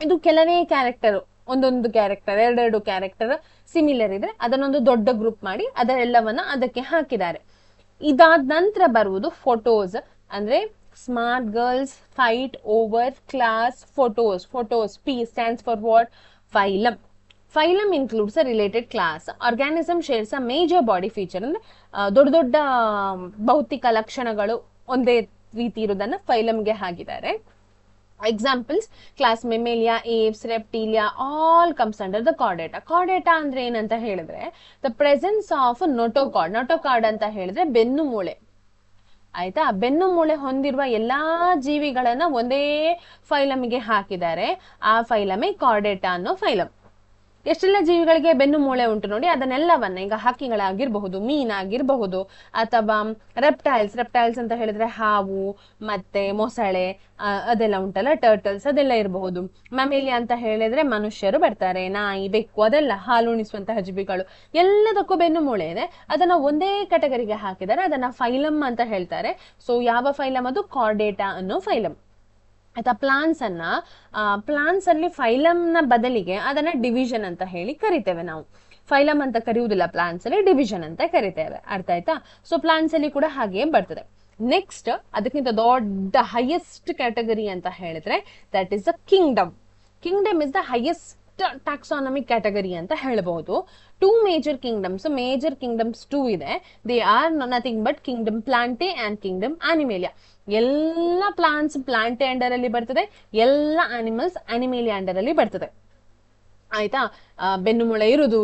ಇದು ಕೆಲವೇ ಕ್ಯಾರೆಕ್ಟರ್, ಒಂದೊಂದು ಕ್ಯಾರೆಕ್ಟರ್, ಎರಡೆರಡು ಕ್ಯಾರೆಕ್ಟರ್ ಸಿಮಿಲರ್ ಇದ್ರೆ ಅದನ್ನೊಂದು ದೊಡ್ಡ ಗ್ರೂಪ್ ಮಾಡಿ ಅದೆಲ್ಲವನ್ನ ಅದಕ್ಕೆ ಹಾಕಿದ್ದಾರೆ. ಇದಾದ ನಂತರ ಬರುವುದು ಫೋಟೋಸ್, ಅಂದ್ರೆ Smart girls fight over class photos. Photos. P stands for what? Phylum. Phylum includes a related class. Organism shares a major body feature. ಅಂದ್ರೆ ದೊಡ್ಡ ದೊಡ್ಡ ಭೌತಿಕ ಲಕ್ಷಣಗಳು ಒಂದೇ ರೀತಿ ಇರೋದನ್ನ ಫೈಲಮ್ಗೆ ಹಾಕಿದ್ದಾರೆ. Examples class Mammalia, Aves, Reptilia all comes under the Chordata. Chordata ಅಂದ್ರೆ ಏನಂತ ಹೇಳಿದ್ರೆ the presence of notochord. Notochord ಅಂತ ಹೇಳಿದ್ರೆ ಬೆನ್ನು ಮೂಳೆ. ಆಯ್ತಾ, ಬೆನ್ನು ಮೂಳೆ ಹೊಂದಿರುವ ಎಲ್ಲಾ ಜೀವಿಗಳನ್ನ ಒಂದೇ ಫೈಲಮ್ಗೆ ಹಾಕಿದ್ದಾರೆ. ಆ ಫೈಲಮೇ ಕಾರ್ಡೇಟಾ ಅನ್ನೋ ಫೈಲಮ್. ಎಷ್ಟೆಲ್ಲ ಜೀವಿಗಳಿಗೆ ಬೆನ್ನು ಮೂಳೆ ಉಂಟು ನೋಡಿ, ಅದನ್ನೆಲ್ಲವನ್ನ ಈಗ ಹಕ್ಕಿಗಳಾಗಿರ್ಬಹುದು, ಮೀನಾಗಿರಬಹುದು, ಅಥವಾ ರೆಪ್ಟೈಲ್ಸ್ ಅಂತ ಹೇಳಿದ್ರೆ ಹಾವು ಮತ್ತೆ ಮೊಸಳೆ ಅದೆಲ್ಲ ಉಂಟಲ್ಲ, ಟರ್ಟಲ್ಸ್ ಅದೆಲ್ಲ ಇರಬಹುದು. ಮ್ಯಾಮೇಲಿಯಾ ಅಂತ ಹೇಳಿದ್ರೆ ಮನುಷ್ಯರು ಬರ್ತಾರೆ, ನಾಯಿ, ಬೆಕ್ಕು ಅದೆಲ್ಲ ಹಾಲುಣಿಸುವಂತಹ ಜೀವಿಗಳು, ಎಲ್ಲದಕ್ಕೂ ಬೆನ್ನು ಮೂಳೆ ಇದೆ. ಅದನ್ನ ಒಂದೇ ಕ್ಯಾಟಗರಿಗೆ ಹಾಕಿದ್ದಾರೆ, ಅದನ್ನ ಫೈಲಮ್ ಅಂತ ಹೇಳ್ತಾರೆ. ಸೊ ಯಾವ ಫೈಲಮ್ ಅದು? ಕಾರ್ಡೇಟಾ ಅನ್ನೋ ಫೈಲಮ್. ಆಯ್ತಾ, ಪ್ಲಾಂಟ್ಸ್ ಅಲ್ಲಿ ಫೈಲಮ್ ನ ಬದಲಿಗೆ ಅದನ್ನ ಡಿವಿಷನ್ ಅಂತ ಹೇಳಿ ಕರಿತೇವೆ ನಾವು. ಫೈಲಮ್ ಅಂತ ಕರೆಯುವುದಿಲ್ಲ, ಪ್ಲಾಂಟ್ಸ್ ಅಲ್ಲಿ ಡಿವಿಷನ್ ಅಂತ ಕರಿತೇವೆ. ಅರ್ಥ ಆಯ್ತಾ? ಸೊ ಪ್ಲಾಂಟ್ಸ್ ಅಲ್ಲಿ ಕೂಡ ಹಾಗೆ ಬರ್ತದೆ. ನೆಕ್ಸ್ಟ್ ಅದಕ್ಕಿಂತ ದೊಡ್ಡ ಹೈಯೆಸ್ಟ್ ಕ್ಯಾಟಗರಿ ಅಂತ ಹೇಳಿದ್ರೆ that is the kingdom. Kingdom is the highest taxonomic category ಅಂತ ಹೇಳಬಹುದು. 2 ಮೇಜರ್ ಕಿಂಗ್ಡಮ್ಸ್, ಮೇಜರ್ ಕಿಂಗ್ಡಮ್ಸ್ 2 ಇದೆ. They are nothing but kingdom Plantae and kingdom Animalia. ಎಲ್ಲ ಪ್ಲಾಂಟ್ಸ್ ಪ್ಲಾಂಟೆ ಅಂಡರ್ ಅಲ್ಲಿ ಬರ್ತದೆ, ಎಲ್ಲ ಆನಿಮಲ್ಸ್ ಆನಿಮೇಲಿಯಾ ಅಂಡರ್ ಅಲ್ಲಿ ಬರ್ತದೆ. ಆಯ್ತಾ, ಬೆನ್ನು ಮೂಳೆ ಇರುದು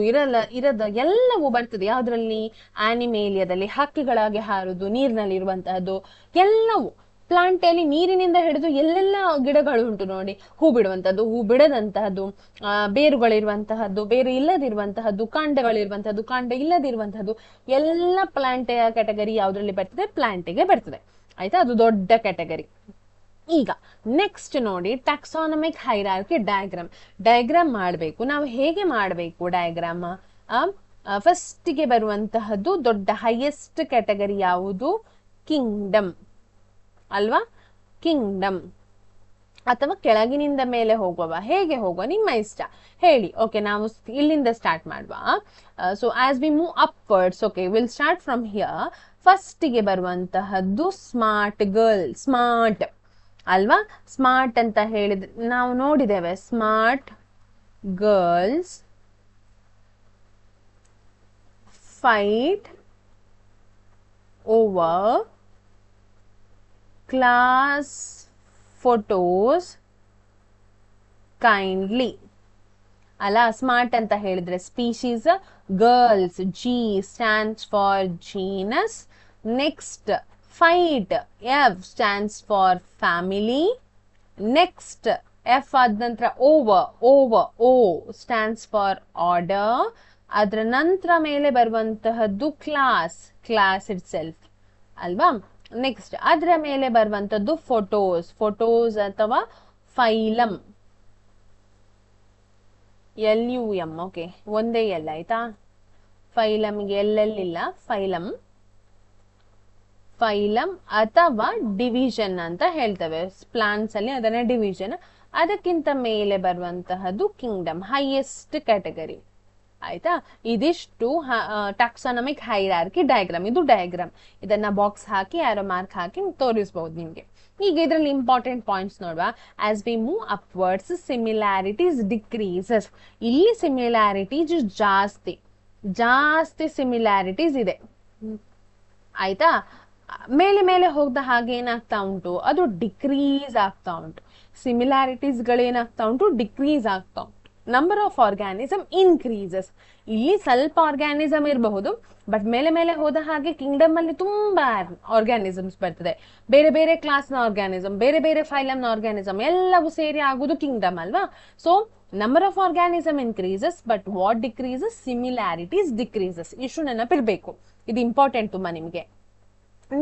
ಇರದ ಎಲ್ಲವೂ ಬರ್ತದೆ. ಯಾವ್ದ್ರಲ್ಲಿ? ಆನಿಮೇಲಿಯಾದಲ್ಲಿ. ಹಕ್ಕಿಗಳಾಗಿ ಹಾರುದು, ನೀರಿನಲ್ಲಿ ಇರುವಂತಹದ್ದು ಎಲ್ಲವೂ. ಪ್ಲಾಂಟಲ್ಲಿ ನೀರಿನಿಂದ ಹಿಡಿದು ಎಲ್ಲೆಲ್ಲ ಗಿಡಗಳು ಉಂಟು ನೋಡಿ, ಹೂ ಬಿಡುವಂತಹದ್ದು, ಹೂ ಬಿಡದಂತಹದ್ದು, ಬೇರುಗಳಿರುವಂತಹದ್ದು, ಬೇರು ಇಲ್ಲದಿರುವಂತಹದ್ದು, ಕಾಂಡಗಳಿರುವಂತಹದ್ದು, ಕಾಂಡ ಇಲ್ಲದಿರುವಂತಹದ್ದು, ಎಲ್ಲ ಪ್ಲಾಂಟೆಯ ಕ್ಯಾಟಗರಿ ಯಾವ್ದ್ರಲ್ಲಿ ಬರ್ತದೆ? ಪ್ಲಾಂಟಿಗೆ ಬರ್ತದೆ. ಆಯ್ತಾ, ಅದು ದೊಡ್ಡ ಕ್ಯಾಟಗರಿ. ಈಗ ನೆಕ್ಸ್ಟ್ ನೋಡಿ ಟ್ಯಾಕ್ಸಾನಮಿಕ್ ಹೈರಾರ್ಕಿ ಡಯಾಗ್ರಾಮ್ ಮಾಡಬೇಕು. ನಾವು ಹೇಗೆ ಮಾಡಬೇಕು ಡಯಾಗ್ರಾಮ್? ಫಸ್ಟಿಗೆ ಬರುವಂತಹದ್ದು ದೊಡ್ಡ ಹೈಯೆಸ್ಟ್ ಕ್ಯಾಟಗರಿ ಯಾವುದು? ಕಿಂಗ್ಡಮ್ ಅಲ್ವಾ? ಕಿಂಗ್ಡಮ್. ಅಥವಾ ಕೆಳಗಿನಿಂದ ಮೇಲೆ ಹೋಗುವ, ಹೇಗೆ ಹೋಗುವ ನಿಮ್ಮ ಇಷ್ಟ ಹೇಳಿ. ಓಕೆ, ನಾವು ಇಲ್ಲಿಂದ ಸ್ಟಾರ್ಟ್ ಮಾಡುವ. So as we move upwards, okay will start from here. ಫಸ್ಟಿಗೆ ಬರುವಂತಹದ್ದು ಸ್ಮಾರ್ಟ್ ಗರ್ಲ್. ಸ್ಮಾರ್ಟ್ ಅಲ್ವಾ? ಸ್ಮಾರ್ಟ್ ಅಂತ ಹೇಳಿದ್ರೆ ನಾವು ನೋಡಿದ್ದೇವೆ, smart girls fight over class photos kindly ಅಲ್ಲ. ಸ್ಮಾರ್ಟ್ ಅಂತ ಹೇಳಿದ್ರೆ species, girls G stands for genus. Next fight, F stands for family. Next F ಆದ ನಂತರ over O stands for order. ಅದರ ನಂತರ ಮೇಲೆ ಬರುವಂತಹದ್ದು ಕ್ಲಾಸ್ ಇಟ್ ಸೆಲ್ಫ್ ಅಲ್ವಾ? ನೆಕ್ಸ್ಟ್ ಅದರ ಮೇಲೆ ಬರುವಂತದ್ದು ಫೋಟೋಸ್ ಅಥವಾ ಫೈಲಮ್, LUM. ಓಕೆ, ಒಂದೇ ಎಲ್ ಆಯ್ತಾ? ಫೈಲಮ್ಗೆ ಎಲ್ಲೆಲ್ಲಿಲ್ಲ, ಫೈಲಮ್ ಅಥವಾ ಡಿವಿಷನ್ ಅಂತ ಹೇಳ್ತೇವೆ. ಪ್ಲಾಂಟ್ಸ್ ಅಲ್ಲಿ ಅದನ್ನ ಡಿವಿಷನ್. ಅದಕ್ಕಿಂತ ಮೇಲೆ ಬರುವಂತಹದ್ದು ಕಿಂಗ್ಡಮ್, ಹೈಯೆಸ್ಟ್ ಕ್ಯಾಟಗರಿ. ಆಯ್ತಾ, ಇದಿಷ್ಟು ಟ್ಯಾಕ್ಸಾನಮಿಕ್ ಹೈರಾರ್ಕಿ ಡಯಾಗ್ರಾಮ್. ಇದು ಡಯಾಗ್ರಾಮ್, ಇದನ್ನ ಬಾಕ್ಸ್ ಹಾಕಿ ಆರೋ ಮಾರ್ಕ್ ಹಾಕಿ ತೋರಿಸಬಹುದು ನಿಮ್ಗೆ. ಈಗ ಇದರಲ್ಲಿ ಇಂಪಾರ್ಟೆಂಟ್ ಪಾಯಿಂಟ್ಸ್ ನೋಡುವ. As we move upwards similarities decreases. ಇಲ್ಲಿ ಸಿಮಿಲಾರಿಟೀಸ್ ಜಾಸ್ತಿ ಸಿಮಿಲಾರಿಟೀಸ್ ಇದೆ. ಆಯ್ತಾ, ಮೇಲೆ ಹೋಗ್ದ ಹಾಗೆ ಏನಾಗ್ತಾ ಉಂಟು? ಅದು ಡಿಕ್ರೀಸ್ ಆಗ್ತಾ ಉಂಟು. ಸಿಮಿಲಾರಿಟೀಸ್ ಗಳೇನಾಗ್ತಾ ಉಂಟು? ಡಿಕ್ರೀಸ್ ಆಗ್ತಾ ಉಂಟು. Number of organism increases. ಇಲ್ಲಿ ಸ್ವಲ್ಪ ಆರ್ಗ್ಯಾನಿಸಮ್ ಇರಬಹುದು, ಬಟ್ ಮೇಲೆ ಹೋದ ಹಾಗೆ ಕಿಂಗ್ಡಮ್ ಅಲ್ಲಿ ತುಂಬಾ ಆರ್ಗ್ಯಾನಿಸಮ್ಸ್ ಬರ್ತದೆ. ಬೇರೆ ಬೇರೆ ಕ್ಲಾಸ್ ನ ಆರ್ಗ್ಯಾನಿಸಮ್, ಬೇರೆ ಬೇರೆ ಫೈಲಮ್ ನ ಆರ್ಗ್ಯಾನಿಸಮ್ ಎಲ್ಲವೂ ಸೇರಿ ಆಗುದು ಕಿಂಗ್ಡಮ್ ಅಲ್ವಾ? So number of organism increases, but what decreases? Similarities decreases. ಇಷ್ಟು ನೆನಪಿರ್ಬೇಕು, ಇದು ಇಂಪಾರ್ಟೆಂಟ್ ತುಂಬಾ ನಿಮ್ಗೆ.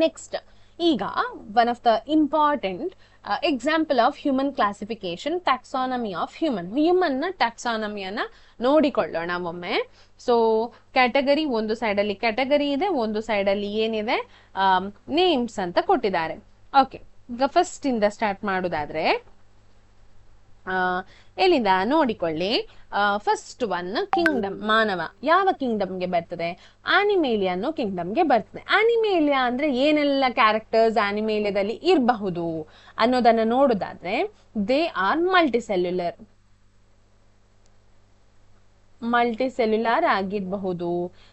ನೆಕ್ಸ್ಟ್, ಈಗ one of the important example of human classification, taxonomy of human ನ ಟ್ಯಾಕ್ಸಾನಮಿಯನ್ನ ನೋಡಿಕೊಳ್ಳೋಣ ಒಮ್ಮೆ. ಸೊ ಕ್ಯಾಟಗರಿ, ಒಂದು ಸೈಡ್ ಅಲ್ಲಿ ಕ್ಯಾಟಗರಿ ಇದೆ, ಒಂದು ಸೈಡ್ ಅಲ್ಲಿ ಏನಿದೆ? ನೇಮ್ಸ್ ಅಂತ ಕೊಟ್ಟಿದ್ದಾರೆ. ಓಕೆ, ಈಗ ಫಸ್ಟ್ ಇಂದ ಸ್ಟಾರ್ಟ್ ಮಾಡುದಾದ್ರೆ ಎಲ್ಲಿಂದ ನೋಡಿಕೊಳ್ಳಿ. ಫಸ್ಟ್ ಒನ್ ಕಿಂಗ್ಡಮ್, ಮಾನವ ಯಾವ ಕಿಂಗ್ಡಮ್ಗೆ ಬರ್ತದೆ? ಆನಿಮೇಲಿಯಾ ಅನ್ನೋ ಕಿಂಗ್ಡಮ್ಗೆ ಬರ್ತದೆ. ಆನಿಮೇಲಿಯಾ ಅಂದ್ರೆ ಏನೆಲ್ಲ ಕ್ಯಾರೆಕ್ಟರ್ಸ್ ಆನಿಮೇಲಿಯಾದಲ್ಲಿ ಇರಬಹುದು ಅನ್ನೋದನ್ನ ನೋಡೋದಾದ್ರೆ, ದೇ ಆರ್ ಮಲ್ಟಿಸೆಲ್ಯುಲಾರ್ ಆಗಿರಬಹುದು,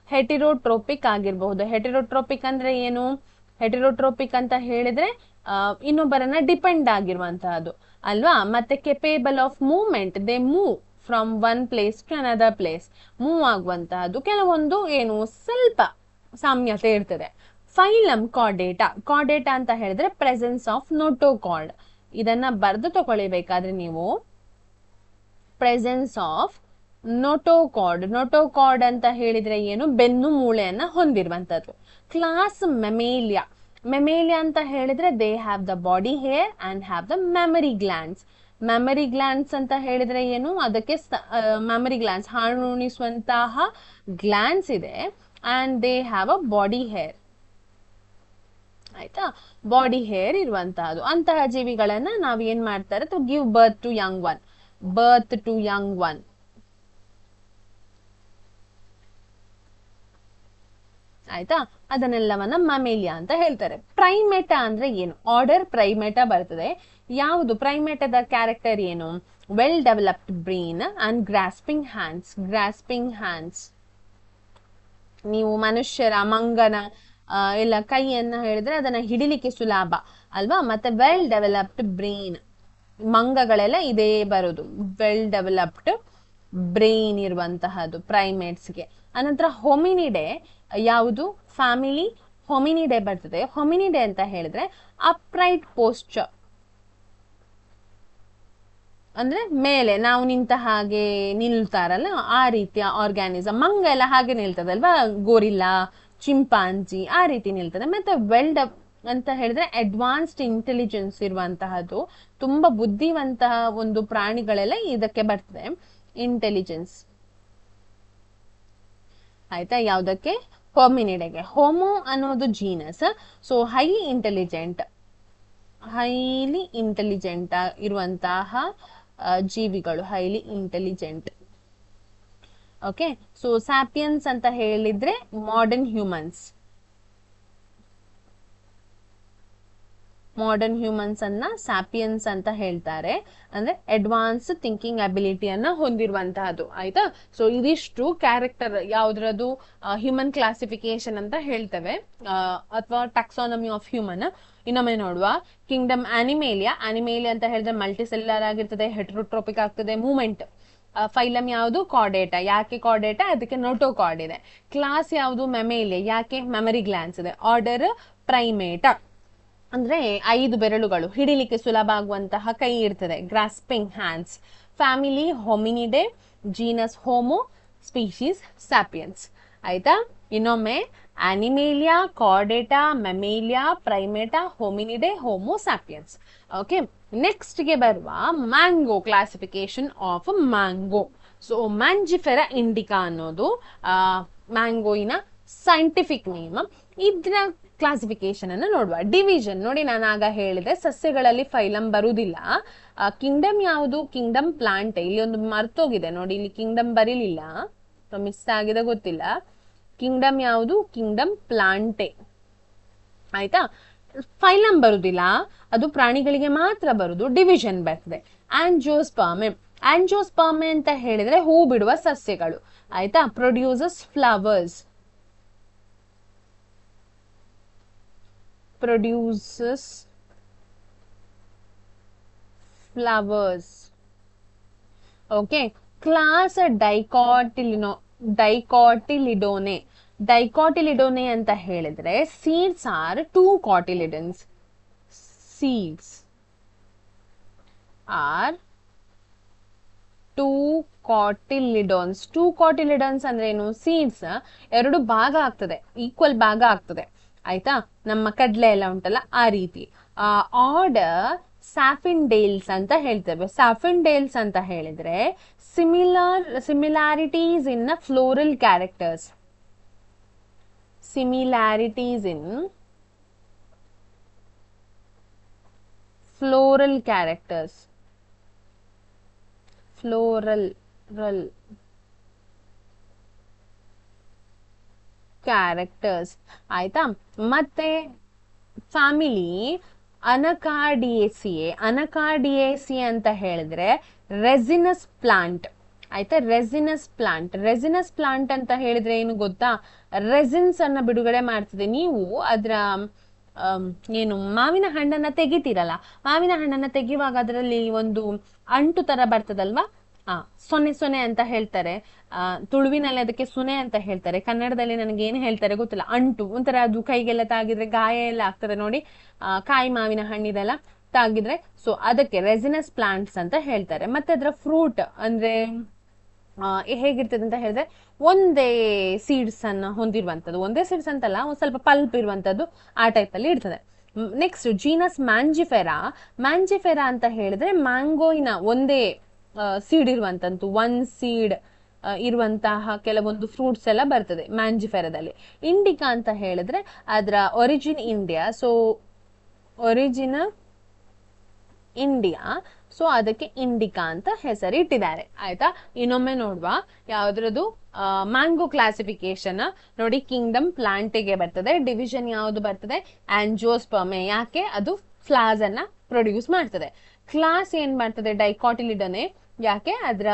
ಹೆಟಿರೋಟ್ರೋಪಿಕ್ ಆಗಿರಬಹುದು. ಹೆಟಿರೋಟ್ರೋಪಿಕ್ ಅಂದ್ರೆ ಏನು? ಹೆಟಿರೋಟ್ರೋಪಿಕ್ ಅಂತ ಹೇಳಿದ್ರೆ ಇನ್ನೊಬ್ಬರನ್ನ ಡಿಪೆಂಡ್ ಆಗಿರುವಂತಹದ್ದು ಅಲ್ವಾ. ಮತ್ತೆ capable of movement, they move from one place to another place, move ಆಗುವಂತಹದ್ದು. ಕೆಲವೊಂದು ಏನು ಸ್ವಲ್ಪ ಸಾಮ್ಯತೆ ಇರ್ತದೆ. ಫೈಲಮ್ ಕಾರ್ಡೇಟಾ, ಕಾರ್ಡೇಟಾ ಅಂತ ಹೇಳಿದ್ರೆ ಪ್ರೆಸೆನ್ಸ್ ಆಫ್ ನೋಟೋಕಾರ್ಡ್. ಇದನ್ನ ಬರೆದು ತಗೊಳ್ಬೇಕಾದ್ರೆ ನೀವು ಪ್ರೆಸೆನ್ಸ್ ಆಫ್ ನೋಟೋಕಾರ್ಡ್. ನೋಟೋಕಾರ್ಡ್ ಅಂತ ಹೇಳಿದ್ರೆ ಏನು? ಬೆನ್ನು ಮೂಳೆಯನ್ನ ಹೊಂದಿರುವಂತದ್ದು. ಕ್ಲಾಸ್ ಮೆಮೇಲಿಯಾ, ಮೆಮೇಲಿಯಾ ಅಂತ ಹೇಳಿದ್ರೆ they have the body hair and have the mammary glands. Mammary glands ಅಂತ ಹೇಳಿದ್ರೆ ಏನು? ಅದಕ್ಕೆ ಮೆಮರಿ ಗ್ಲ್ಯಾಂಡ್ಸ್, ಹಾಣುಣಿಸುವಂತಹ ಗ್ಲ್ಯಾಂಡ್ಸ್ ಇದೆ. And they have a body hair. ಆಯ್ತಾ, ಬಾಡಿ ಹೇರ್ ಇರುವಂತಹದ್ದು. ಅಂತಹ ಜೀವಿಗಳನ್ನ ನಾವ್ ಏನ್ ಮಾಡ್ತಾರೆ? To give birth to young one, birth to young one. ಆಯ್ತಾ, ಅದನ್ನೆಲ್ಲವನ್ನ ಮಮೇಲಿಯಾ ಅಂತ ಹೇಳ್ತಾರೆ. ಪ್ರೈಮೇಟಾ ಅಂದ್ರೆ ಏನು? ಆರ್ಡರ್ ಪ್ರೈಮೇಟಾ ಬರ್ತದೆ. ಯಾವುದು ಪ್ರೈಮೇಟದ ಕ್ಯಾರೆಕ್ಟರ್ ಏನು? Well developed brain and grasping hands. Grasping hands, ನೀವು ಮನುಷ್ಯರ ಮಂಗನ ಎಲ್ಲ ಕೈಯನ್ನ ಹೇಳಿದ್ರೆ ಅದನ್ನ ಹಿಡಿಲಿಕ್ಕೆ ಸುಲಭ ಅಲ್ವಾ. ಮತ್ತೆ ವೆಲ್ ಡೆವಲಪ್ಡ್ ಬ್ರೈನ್, ಮಂಗಗಳೆಲ್ಲ ಇದೇ ಬರೋದು, ವೆಲ್ ಡೆವಲಪ್ಡ್ ಬ್ರೈನ್ ಇರುವಂತಹದ್ದು ಪ್ರೈಮೇಟ್ಸ್ಗೆ. ಅನಂತರ ಹೊಮಿನಿಡೆ, ಯಾವುದು? ಫ್ಯಾಮಿಲಿ ಹೊಮಿನಿಡೆ ಬರ್ತದೆ. ಹೊಮಿನಿಡೆ ಅಂತ ಹೇಳಿದ್ರೆ ಅಪ್ರೈಟ್ ಪೋಸ್ಚರ್, ಅಂದ್ರೆ ಮೇಲೆ ನಾವು ನಿಂತ ಹಾಗೆ ನಿಲ್ತಾರಲ್ಲ ಆ ರೀತಿಯ ಆರ್ಗ್ಯಾನಿಸಮ್. ಮಂಗ ಎಲ್ಲ ಹಾಗೆ ನಿಲ್ತದಲ್ವಾ, ಗೋರಿಲ್ಲಾ, ಚಿಂಪಾಂಜಿ ಆ ರೀತಿ ನಿಲ್ತದೆ. ಮತ್ತೆ ವೆಲ್ಡ್ ಅಂತ ಹೇಳಿದ್ರೆ ಅಡ್ವಾನ್ಸ್ಡ್ ಇಂಟೆಲಿಜೆನ್ಸ್ ಇರುವಂತಹದ್ದು, ತುಂಬಾ ಬುದ್ಧಿವಂತಹ ಒಂದು ಪ್ರಾಣಿಗಳೆಲ್ಲ ಇದಕ್ಕೆ ಬರ್ತದೆ, ಇಂಟೆಲಿಜೆನ್ಸ್. ಆಯ್ತಾ, ಯಾವ್ದಕ್ಕೆ? ಹೊಮಿನಿಡೆಗೆ. ಹೋಮೋ ಅನ್ನೋದು ಜೀನಸ್, ಸೊ ಹೈಲಿ ಇಂಟೆಲಿಜೆಂಟ್ ಇರುವಂತಹ ಜೀವಿಗಳು, ಹೈಲಿ ಇಂಟೆಲಿಜೆಂಟ್. ಓಕೆ, ಸೊ ಸ್ಯಾಪಿಯನ್ಸ್ ಅಂತ ಹೇಳಿದ್ರೆ ಮಾಡರ್ನ್ ಹ್ಯೂಮನ್ಸ್. ಮಾಡರ್ನ್ ಹ್ಯೂಮನ್ಸ್ ಅನ್ನ ಸ್ಯಾಪಿಯನ್ಸ್ ಅಂತ ಹೇಳ್ತಾರೆ. ಅಂದ್ರೆ ಅಡ್ವಾನ್ಸ್ ಥಿಂಕಿಂಗ್ ಅಬಿಲಿಟಿಯನ್ನ ಹೊಂದಿರುವಂತಹದ್ದು. ಆಯ್ತಾ, ಸೊ ಇದಿಷ್ಟು ಕ್ಯಾರೆಕ್ಟರ್ ಯಾವ್ದ್ರದ್ದು ಹ್ಯೂಮನ್ ಕ್ಲಾಸಿಫಿಕೇಶನ್ ಅಂತ ಹೇಳ್ತೇವೆ, ಅಥವಾ ಟ್ಯಾಕ್ಸಾನಮಿ ಆಫ್ ಹ್ಯೂಮನ್. ಇನ್ನೊಮ್ಮೆ ನೋಡುವ. ಕಿಂಗ್ಡಮ್ ಆನಿಮೇಲಿಯಾ. ಆನಿಮೇಲಿಯಾ ಅಂತ ಹೇಳಿದ್ರೆ ಮಲ್ಟಿಸೆಲ್ಯುಲರ್ ಆಗಿರ್ತದೆ, ಹೆಟರೋಟ್ರೋಪಿಕ್ ಆಗ್ತದೆ, ಮೂವ್ಮೆಂಟ್. ಫೈಲಮ್ ಯಾವುದು? ಕಾರ್ಡೇಟಾ. ಯಾಕೆ ಕಾರ್ಡೇಟಾ? ಅದಕ್ಕೆ ನೋಟೋಕಾರ್ಡ್ ಇದೆ. ಕ್ಲಾಸ್ ಯಾವುದು? ಮೆಮೇಲಿಯಾ. ಯಾಕೆ? ಮೆಮರಿ ಗ್ಲ್ಯಾಂಡ್ಸ್ ಇದೆ. ಆರ್ಡರ್ ಪ್ರೈಮೇಟಾ, ಅಂದ್ರೆ 5 ಬೆರಳುಗಳು, ಹಿಡಿಲಿಕ್ಕೆ ಸುಲಭ ಆಗುವಂತಹ ಕೈ ಇರ್ತದೆ, grasping hands. Family Hominidae, genus Homo, species sapiens. ಆಯ್ತಾ, ಇನ್ನೊಮ್ಮೆ Animalia, Chordata, Mammalia, Primata, Hominidae, Homo, sapiens. Okay, next ಗೆ ಬರುವ mango, classification of mango. So Mangifera indica ಅನ್ನೋದು ಮ್ಯಾಂಗೋಯಿನ ಸೈಂಟಿಫಿಕ್ ನೇಮ್. ಇದ್ರ ಕ್ಲಾಸಿಫಿಕೇಶನ್ ಅನ್ನು ನೋಡುವ. ಡಿವಿಷನ್ ನೋಡಿ, ನಾನು ಆಗ ಹೇಳಿದೆ ಸಸ್ಯಗಳಲ್ಲಿ ಫೈಲಮ್ ಬರುವುದಿಲ್ಲ. ಕಿಂಗ್ಡಮ್ ಯಾವುದು? Kingdom plant. ಇಲ್ಲಿ ಒಂದು ಮರ್ತೋಗಿದೆ ನೋಡಿ, ಇಲ್ಲಿ ಕಿಂಗ್ಡಮ್ ಬರೀಲಿಲ್ಲ, ಮಿಸ್ ಆಗಿದೆ ಗೊತ್ತಿಲ್ಲ. ಕಿಂಗ್ಡಮ್ ಯಾವುದು? ಕಿಂಗ್ಡಮ್ ಪ್ಲಾಂಟೆ. ಆಯ್ತಾ, ಫೈಲಮ್ ಬರುದಿಲ್ಲ, ಅದು ಪ್ರಾಣಿಗಳಿಗೆ ಮಾತ್ರ ಬರುದು. ಡಿವಿಷನ್ ಬರ್ತದೆ. ಆಂಜಿಯೋಸ್ಪರ್ಮೆ. ಆಂಜಿಯೋಸ್ಪರ್ಮೆ ಅಂತ ಹೇಳಿದ್ರೆ ಹೂ ಬಿಡುವ ಸಸ್ಯಗಳು. ಆಯ್ತಾ, produces flowers. produces flowers. Okay, class dicotyledone. Dicotyledone ಅಂತ ಹೇಳಿದ್ರೆ seeds are 2 cotyledons. Seeds are 2 cotyledons. 2 cotyledons ಅಂದ್ರೆ ಏನು? ಸೀಡ್ಸ್ 2 ಭಾಗ ಆಗ್ತದೆ, ಈಕ್ವಲ್ ಭಾಗ ಆಗ್ತದೆ. ಆಯ್ತಾ, ನಮ್ಮ ಕಡ್ಲೆ ಎಲ್ಲ ಉಂಟಲ್ಲ ಆ ರೀತಿ. ಆರ್ಡರ್ ಸ್ಯಾಫಿಂಡೇಲ್ಸ್ ಅಂತ ಹೇಳ್ತೇವೆ. ಸ್ಯಾಫಿಂಡೇಲ್ಸ್ ಅಂತ ಹೇಳಿದ್ರೆ ಸಿಮಿಲಾರಿಟೀಸ್ ಇನ್ ಫ್ಲೋರಲ್ ಕ್ಯಾರೆಕ್ಟರ್ಸ್. ಸಿಮಿಲಾರಿಟೀಸ್ ಇನ್ ಫ್ಲೋರಲ್ ಕ್ಯಾರೆಕ್ಟರ್ಸ್. ಫ್ಲೋರಲ್ ಕ್ಯಾರೆಕ್ಟರ್ಸ್ ಆಯ್ತಾ. ಮತ್ತೆ ಫ್ಯಾಮಿಲಿ ಅನಕಾರ್ಡಿಯೇಸಿಯೆ ಅಂತ ಹೇಳಿದ್ರೆ ರೆಸಿನಸ್ ಪ್ಲಾಂಟ್ ಆಯ್ತಾ. ರೆಸಿನಸ್ ಪ್ಲಾಂಟ್ ಅಂತ ಹೇಳಿದ್ರೆ ಏನು ಗೊತ್ತಾ, ರೆಸಿನ್ಸ್ ಅನ್ನ ಬಿಡುಗಡೆ ಮಾಡ್ತದೆ. ನೀವು ಅದರ ಏನು ಮಾವಿನ ಹಣ್ಣನ್ನ ತೆಗಿತೀರಲ್ಲ, ಮಾವಿನ ಹಣ್ಣನ್ನ ತೆಗೆಯುವಾಗ ಅದರಲ್ಲಿ ಒಂದು ಅಂಟು ತರ ಬರ್ತದಲ್ವಾ, ಸೊನೆ ಅಂತ ಹೇಳ್ತಾರೆ. ತುಳುವಿನಲ್ಲಿ ಅದಕ್ಕೆ ಸುನೆ ಅಂತ ಹೇಳ್ತಾರೆ. ಕನ್ನಡದಲ್ಲಿ ನನಗೆ ಏನು ಹೇಳ್ತಾರೆ ಗೊತ್ತಿಲ್ಲ. ಅಂಟು ಒಂಥರ ಅದು ಕೈಗೆಲ್ಲ ತಾಗಿದ್ರೆ ಗಾಯ ಎಲ್ಲ ಆಗ್ತದೆ ನೋಡಿ, ಕಾಯಿ ಮಾವಿನ ಹಣ್ಣಿದೆಲ್ಲ ತಾಗಿದ್ರೆ, ಸೊ ಅದಕ್ಕೆ ರೆಸಿನಸ್ ಪ್ಲಾಂಟ್ಸ್ ಅಂತ ಹೇಳ್ತಾರೆ. ಮತ್ತೆ ಅದರ ಫ್ರೂಟ್ ಅಂದ್ರೆ ಹೇಗಿರ್ತದೆ ಅಂತ ಹೇಳಿದ್ರೆ ಒಂದೇ ಸೀಡ್ಸ್ ಅನ್ನ ಹೊಂದಿರುವಂತದ್ದು, ಒಂದೇ ಸೀಡ್ಸ್ ಅಂತಲ್ಲ, ಒಂದ್ ಸ್ವಲ್ಪ ಪಲ್ಪ್ ಇರುವಂತದ್ದು, ಆ ಟೈಪ್ ಅಲ್ಲಿ ಇರ್ತದೆ. ನೆಕ್ಸ್ಟ್ ಜೀನಸ್ ಮ್ಯಾಂಜಿಫೆರಾ ಅಂತ ಹೇಳಿದ್ರೆ ಮ್ಯಾಂಗೋಯಿನ ಒಂದೇ ಸೀಡ್ ಇರುವಂತದ್ದು, ಒನ್ ಸೀಡ್ ಇರುವಂತಹ ಕೆಲವೊಂದು ಫ್ರೂಟ್ಸ್ ಎಲ್ಲ ಬರ್ತದೆ ಮ್ಯಾಂಜಿಫೆರಾದಲ್ಲಿ. ಇಂಡಿಕಾ ಅಂತ ಹೇಳಿದ್ರೆ ಅದರ origin India, so origin India, so ಅದಕ್ಕೆ ಇಂಡಿಕಾ ಅಂತ ಹೆಸರಿಟ್ಟಿದ್ದಾರೆ ಆಯ್ತಾ. ಇನ್ನೊಮ್ಮೆ ನೋಡುವ ಯಾವ್ದ್ರದ್ದು ಮ್ಯಾಂಗೋ ಕ್ಲಾಸಿಫಿಕೇಶನ್ ನೋಡಿ. ಕಿಂಗ್ಡಮ್ ಪ್ಲಾಂಟಿಗೆ ಬರ್ತದೆ, ಡಿವಿಷನ್ ಯಾವುದು ಬರ್ತದೆ ಆಂಜಿಯೋಸ್ಪರ್ಮೆ, ಯಾಕೆ ಅದು ಫ್ಲವರ್ಸ್ ಅನ್ನ ಪ್ರೊಡ್ಯೂಸ್ ಮಾಡ್ತದೆ. ಕ್ಲಾಸ್ ಏನ್ ಮಾಡ್ತದೆ ಡೈಕಾಟಿಲಿಡನೆ, ಯಾಕೆ ಅದರ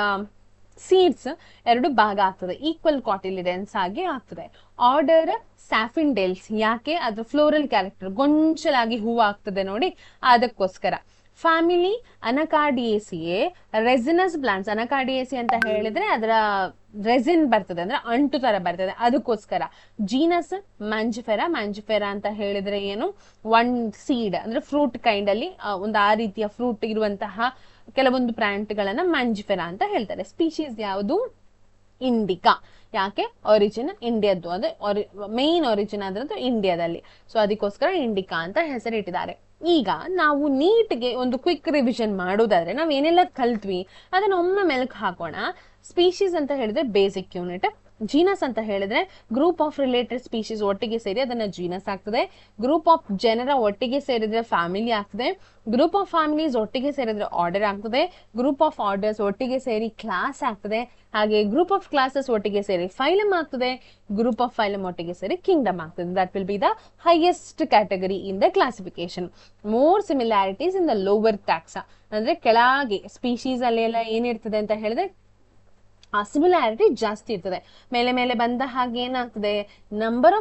ಸೀಡ್ಸ್ ಎರಡು ಭಾಗ ಆಗ್ತದೆ, ಈಕ್ವಲ್ ಕಾಟಿಲಿಡೆನ್ಸ್ ಆಗಿ ಆಗ್ತದೆ. ಆರ್ಡರ್ ಸ್ಯಾಫಿಂಡೇಲ್ಸ್, ಯಾಕೆ ಅದ್ರ ಫ್ಲೋರಲ್ ಕ್ಯಾರೆಕ್ಟರ್ ಗೊಂಚಲಾಗಿ ಹೂವು ಆಗ್ತದೆ ನೋಡಿ, ಅದಕ್ಕೋಸ್ಕರ. ಫ್ಯಾಮಿಲಿ ಅನಕಾರ್ಡಿಯೇಸಿಯೆ ರೆಸಿನಸ್ ಪ್ಲಾಂಟ್ಸ್, ಅನಕಾರ್ಡಿಯೇಸಿ ಅಂತ ಹೇಳಿದ್ರೆ ಅದರ ರೆಸಿನ್ ಬರ್ತದೆ ಅಂದ್ರೆ ಅಂಟು ತರ ಬರ್ತದೆ, ಅದಕ್ಕೋಸ್ಕರ. ಜೀನಸ್ ಮ್ಯಾಂಜಿಫೆರಾ ಅಂತ ಹೇಳಿದ್ರೆ ಏನು, ಒನ್ ಸೀಡ್ ಅಂದ್ರೆ ಫ್ರೂಟ್ ಕೈಂಡ್ ಅಲ್ಲಿ ಒಂದು ಆ ರೀತಿಯ ಫ್ರೂಟ್ ಇರುವಂತಹ ಕೆಲವೊಂದು ಪ್ಲಾಂಟ್ಗಳನ್ನ ಮ್ಯಾಂಜಿಫೆರಾ ಅಂತ ಹೇಳ್ತಾರೆ. ಸ್ಪೀಶೀಸ್ ಯಾವುದು ಇಂಡಿಕಾ, ಯಾಕೆ ಒರಿಜಿನ್ ಇಂಡಿಯಾದ್ದು, ಅಂದ್ರೆ ಮೇನ್ ಒರಿಜಿನ್ ಅದ್ರದ್ದು ಇಂಡಿಯಾದಲ್ಲಿ, ಸೊ ಅದಕ್ಕೋಸ್ಕರ ಇಂಡಿಕಾ ಅಂತ ಹೆಸರಿಟ್ಟಿದ್ದಾರೆ. ಈಗ ನಾವು ನೀಟ್ಗೆ ಒಂದು ಕ್ವಿಕ್ ರಿವಿಷನ್ ಮಾಡೋದಾದ್ರೆ ನಾವ್ ಏನೆಲ್ಲ ಕಲ್ತ್ವಿ ಅದನ್ನ ಒಮ್ಮೆ ಮೆಲುಕು ಹಾಕೋಣ. ಸ್ಪೀಶೀಸ್ ಅಂತ ಹೇಳಿದ್ರೆ ಬೇಸಿಕ್ ಯೂನಿಟ್, ಜೀನಸ್ ಅಂತ ಹೇಳಿದ್ರೆ ಗ್ರೂಪ್ ಆಫ್ ರಿಲೇಟೆಡ್ ಸ್ಪೀಶೀಸ್ ಒಟ್ಟಿಗೆ ಸೇರಿ ಅದನ್ನ ಜೀನಸ್ ಆಗ್ತದೆ. ಗ್ರೂಪ್ ಆಫ್ ಜನರ ಒಟ್ಟಿಗೆ ಸೇರಿದ್ರೆ ಫ್ಯಾಮಿಲಿ ಆಗ್ತದೆ. ಗ್ರೂಪ್ ಆಫ್ ಫ್ಯಾಮಿಲೀಸ್ ಒಟ್ಟಿಗೆ ಸೇರಿದ್ರೆ ಆರ್ಡರ್ ಆಗ್ತದೆ. ಗ್ರೂಪ್ ಆಫ್ ಆರ್ಡರ್ಸ್ ಒಟ್ಟಿಗೆ ಸೇರಿ ಕ್ಲಾಸ್ ಆಗ್ತದೆ. ಹಾಗೆ ಗ್ರೂಪ್ ಆಫ್ ಕ್ಲಾಸಸ್ ಒಟ್ಟಿಗೆ ಸೇರಿ ಫೈಲಮ್ ಆಗ್ತದೆ. ಗ್ರೂಪ್ ಆಫ್ ಫೈಲಮ್ ಒಟ್ಟಿಗೆ ಸೇರಿ ಕಿಂಗ್ಡಮ್ ಆಗ್ತದೆ. That will be the highest category in the classification. More similarities in the lower taxa, ಅಂದ್ರೆ ಕೆಳಗೆ ಸ್ಪೀಶೀಸ್ ಅಲ್ಲಿ ಎಲ್ಲ ಏನಿರ್ತದೆ ಅಂತ ಹೇಳಿದ್ರೆ ಸಿಮಿಲಾರಿಟಿ ಜಾಸ್ತಿ ಇರ್ತದೆ. ಮೇಲೆ ಮೇಲೆ ಬಂದ ಹಾಗೆ ಏನಾಗ್ತದೆ, ನಂಬರ್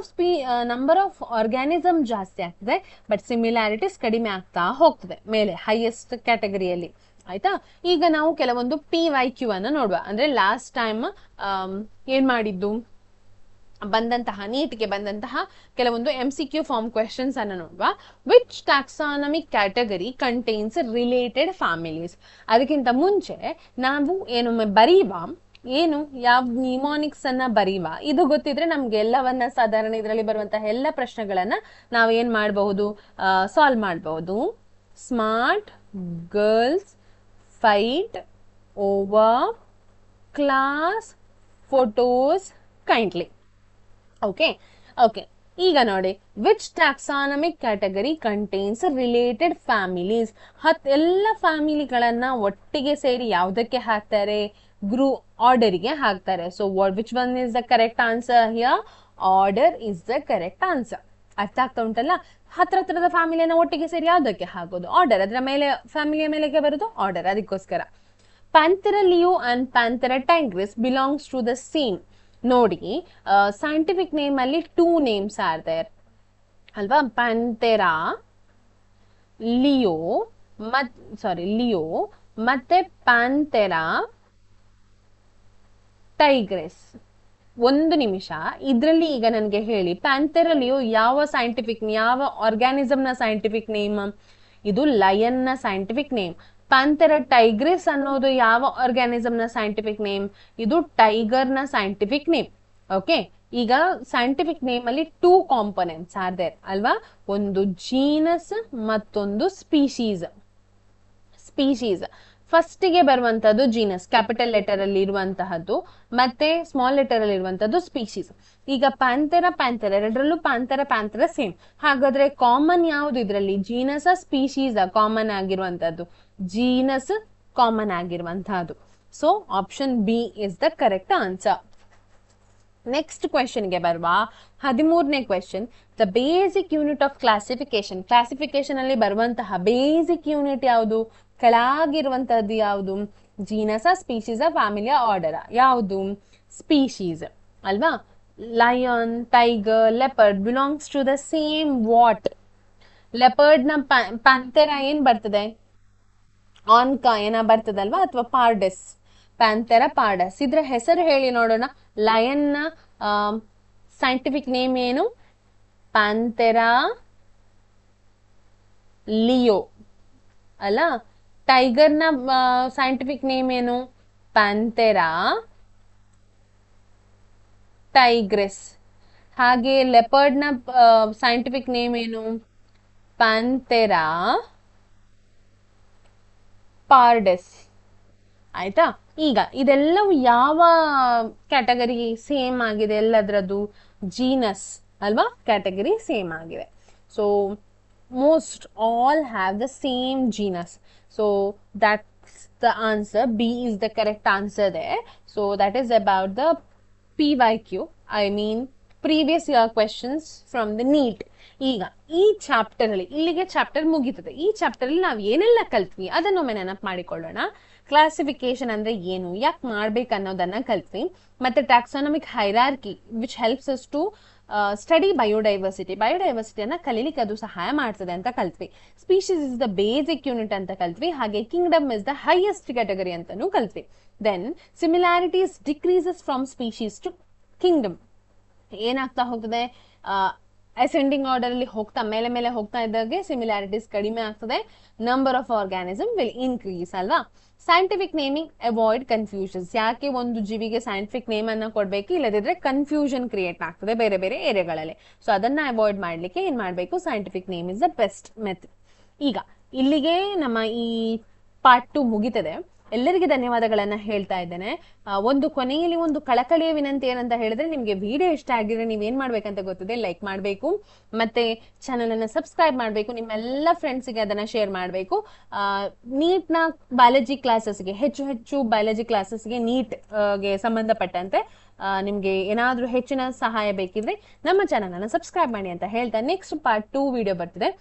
ಆಫ್ ಆರ್ಗ್ಯಾನಿಸಮ್ ಜಾಸ್ತಿ ಆಗ್ತದೆ, ಬಟ್ ಸಿಮಿಲಾರಿಟೀಸ್ ಕಡಿಮೆ ಆಗ್ತಾ ಹೋಗ್ತದೆ ಮೇಲೆ ಹೈಯೆಸ್ಟ್ ಕ್ಯಾಟಗರಿಯಲ್ಲಿ ಆಯ್ತಾ. ಈಗ ನಾವು ಕೆಲವೊಂದು PYQ ಅನ್ನು ನೋಡುವ. ಅಂದ್ರೆ ಲಾಸ್ಟ್ ಟೈಮ್ ಏನ್ ಮಾಡಿದ್ದು, ನೀಟ್ಗೆ ಬಂದಂತಹ ಕೆಲವೊಂದು MCQ ಫಾರ್ಮ್ ಕ್ವೆಶನ್ಸ್ ಅನ್ನು ನೋಡುವ. Which taxonomic category contains related families. ಅದಕ್ಕಿಂತ ಮುಂಚೆ ನಾವು ಏನೊಮ್ಮೆ ಬರೀವ, ಏನು ಯಾವ ನಿಮೋನಿಕ್ಸ್ ಅನ್ನ ಬರೀವ, ಇದು ಗೊತ್ತಿದ್ರೆ ನಮ್ಗೆ ಎಲ್ಲವನ್ನ ಸಾಧಾರಣ ಇದರಲ್ಲಿ ಬರುವಂತಹ ಎಲ್ಲ ಪ್ರಶ್ನೆಗಳನ್ನ ನಾವು ಏನ್ ಮಾಡಬಹುದು, ಸಾಲ್ವ್ ಮಾಡಬಹುದು. Smart girls fight over class photos kindly. Okay. ಈಗ ನೋಡಿ, which taxonomic category contains related families. ಎಲ್ಲ ಫ್ಯಾಮಿಲಿಗಳನ್ನ ಒಟ್ಟಿಗೆ ಸೇರಿ ಯಾವುದಕ್ಕೆ ಹಾಕ್ತಾರೆ, ಆರ್ಡರ್ಗೆ ಹಾಕ್ತಾರೆ. So which one is the correct answer here, order is the correct answer. ಅರ್ಥ ಆಗ್ತಾ ಉಂಟಲ್ಲ. ಹತ್ರದ ಫ್ಯಾಮಿಲಿಯನ್ನ ಒಟ್ಟಿಗೆ ಸೇರಿ ಯಾವುದಕ್ಕೆ ಹಾಕೋದು, ಆರ್ಡರ್. ಅದರ ಮೇಲೆ ಫ್ಯಾಮಿಲಿಯ ಮೇಲೆಗೆ ಬರೋದು ಆರ್ಡರ್, ಅದಕ್ಕೋಸ್ಕರ. Panthera leo and Panthera tigris belongs to the same. ನೋಡಿ, ಸೈಂಟಿಫಿಕ್ ನೇಮ್ ಅಲ್ಲಿ 2 ನೇಮ್ಸ್ ಆರ್ ದೇರ್ ಅಲ್ವಾ, ಪ್ಯಾಂಥೆರಾ ಲಿಯೋ ಮತ್ತೆ ಪ್ಯಾಂಥೆರಾ ಟೈಗ್ರೆಸ್. ಒಂದು ನಿಮಿಷ, ಇದ್ರಲ್ಲಿ ಈಗ ನನಗೆ ಹೇಳಿ, ಪ್ಯಾಂಥೆರಾ ಲಿಯೋ ಯಾವ ಆರ್ಗ್ಯಾನಿಸಮ್ ನ ಸೈಂಟಿಫಿಕ್ ನೇಮ್? ಇದು ಲಯನ್ ನ ಸೈಂಟಿಫಿಕ್ ನೇಮ್. ಪ್ಯಾಂಥೆರಾ ಟೈಗ್ರಿಸ್ ಅನ್ನೋದು ಯಾವ ಆರ್ಗ್ಯಾನಿಸಮ್ ನ ಸೈಂಟಿಫಿಕ್ ನೇಮ್? ಇದು ಟೈಗರ್ ನ ಸೈಂಟಿಫಿಕ್ ನೇಮ್. ಓಕೆ. ಈಗ ಸೈಂಟಿಫಿಕ್ ನೇಮ್ ಅಲ್ಲಿ 2 ಕಾಂಪೊನೆಂಟ್ಸ್ ಆರ್ ದೇರ್ ಅಲ್ವಾ, ಒಂದು ಜೀನಸ್ ಮತ್ತೊಂದು ಸ್ಪೀಶೀಸ್. ಫಸ್ಟ್ ಗೆ ಬರುವಂತದ್ದು ಜೀನಸ್, ಕ್ಯಾಪಿಟಲ್ ಲೆಟರ್ ಅಲ್ಲಿ ಇರುವಂತಹದ್ದು, ಮತ್ತೆ ಸ್ಮಾಲ್ ಲೆಟರ್ ಅಲ್ಲಿ ಇರುವಂತದ್ದು ಸ್ಪೀಶೀಸ್. ಈಗ ಪ್ಯಾಂಥೆರಾ ಎರಡರಲ್ಲೂ ಪ್ಯಾಂಥೆರಾ ಸೇಮ್. ಹಾಗಾದ್ರೆ ಕಾಮನ್ ಯಾವುದು ಇದರಲ್ಲಿ, ಜೀನಸ್ ಸ್ಪೀಶೀಸ್ ಕಾಮನ್ ಆಗಿರುವಂತದ್ದು? ಜೀನಸ್ ಕಾಮನ್ ಆಗಿರುವಂತಹದ್ದು. So option B is the correct answer. Next ಕ್ವೆಶನ್ಗೆ ಬರುವ 13ನೇ question, the basic unit of classification. Classification ಅಲ್ಲಿ ಬರುವಂತಹ ಬೇಸಿಕ್ ಯೂನಿಟ್ ಯಾವುದು? ಕೆಳಗಿರುವಂತಹದ್ದು ಯಾವುದು? ಜೀನಸ, ಸ್ಪೀಶೀಸ, ಫ್ಯಾಮಿಲಿಯ, ಆರ್ಡರ? ಯಾವುದು? ಸ್ಪೀಶೀಸ್ ಅಲ್ವಾ? Lion, tiger, leopard belongs to the same what? Leopard ನ ಪ್ಯಾಂಥೆರಾ ಏನ್ ಬರ್ತದೆ? ಆನ್ಕಾ ಏನ ಬರ್ತದಲ್ವಾ, ಅಥವಾ ಪಾರ್ಡೆಸ್? ಪ್ಯಾಂಥೆರಾ ಪಾರ್ಡಸ್. ಇದ್ರ ಹೆಸರು ಹೇಳಿ ನೋಡೋಣ. ಲಯನ್ ನ ಸೈಂಟಿಫಿಕ್ ನೇಮ್ ಏನು? ಪ್ಯಾಂಥೆರಾ ಲಿಯೋ ಅಲ್ಲ. ಟೈಗರ್ ನ ಸೈಂಟಿಫಿಕ್ ನೇಮ್ ಏನು? ಪ್ಯಾಂಥೆರಾ ಟೈಗ್ರೆಸ್. ಹಾಗೆ ಲೆಪರ್ಡ್ ನ ಸೈಂಟಿಫಿಕ್ ನೇಮ್ ಏನು? ಪ್ಯಾಂಥೆರಾ ಪಾರ್ಡೆಸ್. ಆಯ್ತಾ? ಈಗ ಇದೆಲ್ಲವೂ ಯಾವ ಕ್ಯಾಟಗರಿ ಸೇಮ್ ಆಗಿದೆ? ಎಲ್ಲದರದ್ದು ಜೀನಸ್ ಅಲ್ವಾ? ಕ್ಯಾಟಗರಿ ಸೇಮ್ ಆಗಿದೆ. So most all have the same genus. So that's the answer. B is the correct answer there. So that is about the PYQ, I mean previous year questions from the NEET. ಈಗ ಈ chapter ಅಲ್ಲಿ ಇಲ್ಲಿಗೆ chapter ಮುಗೀತದೆ. ಈ chapter ಅಲ್ಲಿ ನಾವು ಏನೆಲ್ಲ ಕಲ್ತ್ವಿ ಅದನ್ನೊಮ್ಮೆ ನೆನಪು ಮಾಡಿಕೊಳ್ಳೋಣ. ಕ್ಲಾಸಿಫಿಕೇಶನ್ ಅಂದ್ರೆ ಏನು, ಯಾಕೆ ಮಾಡ್ಬೇಕು ಅನ್ನೋದನ್ನ ಕಲ್ತ್ವಿ. ಮತ್ತೆ taxonomic hierarchy which helps us to study biodiversity. ಬಯೋಡೈವರ್ಸಿಟಿಯನ್ನ ಕಲೀಲಿಕ್ಕೆ ಅದು ಸಹಾಯ ಮಾಡ್ತದೆ ಅಂತ ಕಲ್ತ್ವಿ. Species is the basic unit ಅಂತ ಕಲ್ತ್ವಿ. ಹಾಗೆ kingdom is the highest category ಅಂತಾನೂ ಕಲ್ತ್ವಿ. Then similarities decreases from species to kingdom. ಏನಾಗ್ತಾ ಹೋಗ್ತದೆ? ಅಸೆಂಡಿಂಗ್ ಆರ್ಡರ್ ಅಲ್ಲಿ ಹೋಗ್ತಾ ಮೇಲೆ ಮೇಲೆ ಹೋಗ್ತಾ ಇದ್ದಾಗೆ ಸಿಮಿಲಾರಿಟೀಸ್ ಕಡಿಮೆ ಆಗ್ತದೆ. Number of organism will increase ಅಲ್ವಾ? Scientific naming avoid confusions. ಯಾಕೆ ಒಂದು ಜೀವಿಗೆ ಸೈಂಟಿಫಿಕ್ ನೇಮ್ ಅನ್ನ ಕೊಡ್ಬೇಕು? ಇಲ್ಲದಿದ್ರೆ ಕನ್ಫ್ಯೂಷನ್ ಕ್ರಿಯೇಟ್ ಆಗ್ತದೆ ಬೇರೆ ಬೇರೆ ಏರಿಯಾಗಳಲ್ಲಿ. ಸೊ ಅದನ್ನ ಅವಾಯ್ಡ್ ಮಾಡ್ಲಿಕ್ಕೆ ಏನ್ ಮಾಡ್ಬೇಕು? Scientific name is the best method. ಈಗ ಇಲ್ಲಿಗೆ ನಮ್ಮ ಈ ಪಾರ್ಟ್ 2 ಮುಗಿತದೆ. ಎಲ್ಲರಿಗೆ ಧನ್ಯವಾದಗಳನ್ನ ಹೇಳ್ತಾ ಇದ್ದೇನೆ. ಒಂದು ಕೊನೆಯಲ್ಲಿ ಒಂದು ಕಳಕಳಿಯ ವಿನಂತಿ ಏನಂತ ಹೇಳಿದ್ರೆ, ನಿಮ್ಗೆ ವಿಡಿಯೋ ಇಷ್ಟ ಆಗಿದ್ರೆ ನೀವೇನ್ ಮಾಡ್ಬೇಕಂತ ಗೊತ್ತಿದೆ, ಲೈಕ್ ಮಾಡಬೇಕು, ಮತ್ತೆ ಚಾನಲ್ ಅನ್ನ ಸಬ್ಸ್ಕ್ರೈಬ್ ಮಾಡಬೇಕು, ನಿಮ್ಮೆಲ್ಲ ಫ್ರೆಂಡ್ಸ್ಗೆ ಅದನ್ನ ಶೇರ್ ಮಾಡಬೇಕು. ನೀಟ್ ನ ಬಯಾಲಜಿ ಕ್ಲಾಸಸ್ಗೆ ಹೆಚ್ಚು ಬಯಾಲಜಿ ಕ್ಲಾಸಸ್ಗೆ ನೀಟ್ ಗೆ ಸಂಬಂಧಪಟ್ಟಂತೆ ನಿಮ್ಗೆ ಏನಾದ್ರೂ ಹೆಚ್ಚಿನ ಸಹಾಯ ಬೇಕಿದ್ರೆ ನಮ್ಮ ಚಾನಲ್ ಅನ್ನ ಸಬ್ಸ್ಕ್ರೈಬ್ ಮಾಡಿ ಅಂತ ಹೇಳ್ತಾ, ನೆಕ್ಸ್ಟ್ ಪಾರ್ಟ್ 2 ವಿಡಿಯೋ ಬರ್ತಿದೆ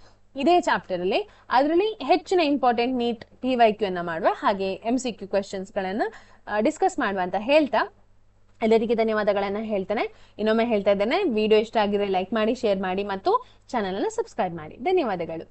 ಇದೇ ಚಾಪ್ಟರ್ ಅಲ್ಲಿ. ಅದರಲ್ಲಿ ಹೆಚ್ಚಿನ ಇಂಪಾರ್ಟೆಂಟ್ ನೀಟ್ PYQ ಅನ್ನ ಮಾಡುವ, ಹಾಗೆ MCQ ಕ್ವೆಶನ್ಸ್ ಗಳನ್ನ ಡಿಸ್ಕಸ್ ಮಾಡುವ ಅಂತ ಹೇಳ್ತಾ ಎಲ್ಲರಿಗೆ ಧನ್ಯವಾದಗಳನ್ನ ಹೇಳ್ತೇನೆ. ಇನ್ನೊಮ್ಮೆ ಹೇಳ್ತಾ ಇದ್ದೇನೆ, ವಿಡಿಯೋ ಇಷ್ಟ ಆಗಿದ್ರೆ ಲೈಕ್ ಮಾಡಿ, ಶೇರ್ ಮಾಡಿ ಮತ್ತು ಚಾನಲ್ ಅನ್ನ ಸಬ್ಸ್ಕ್ರೈಬ್ ಮಾಡಿ. ಧನ್ಯವಾದಗಳು.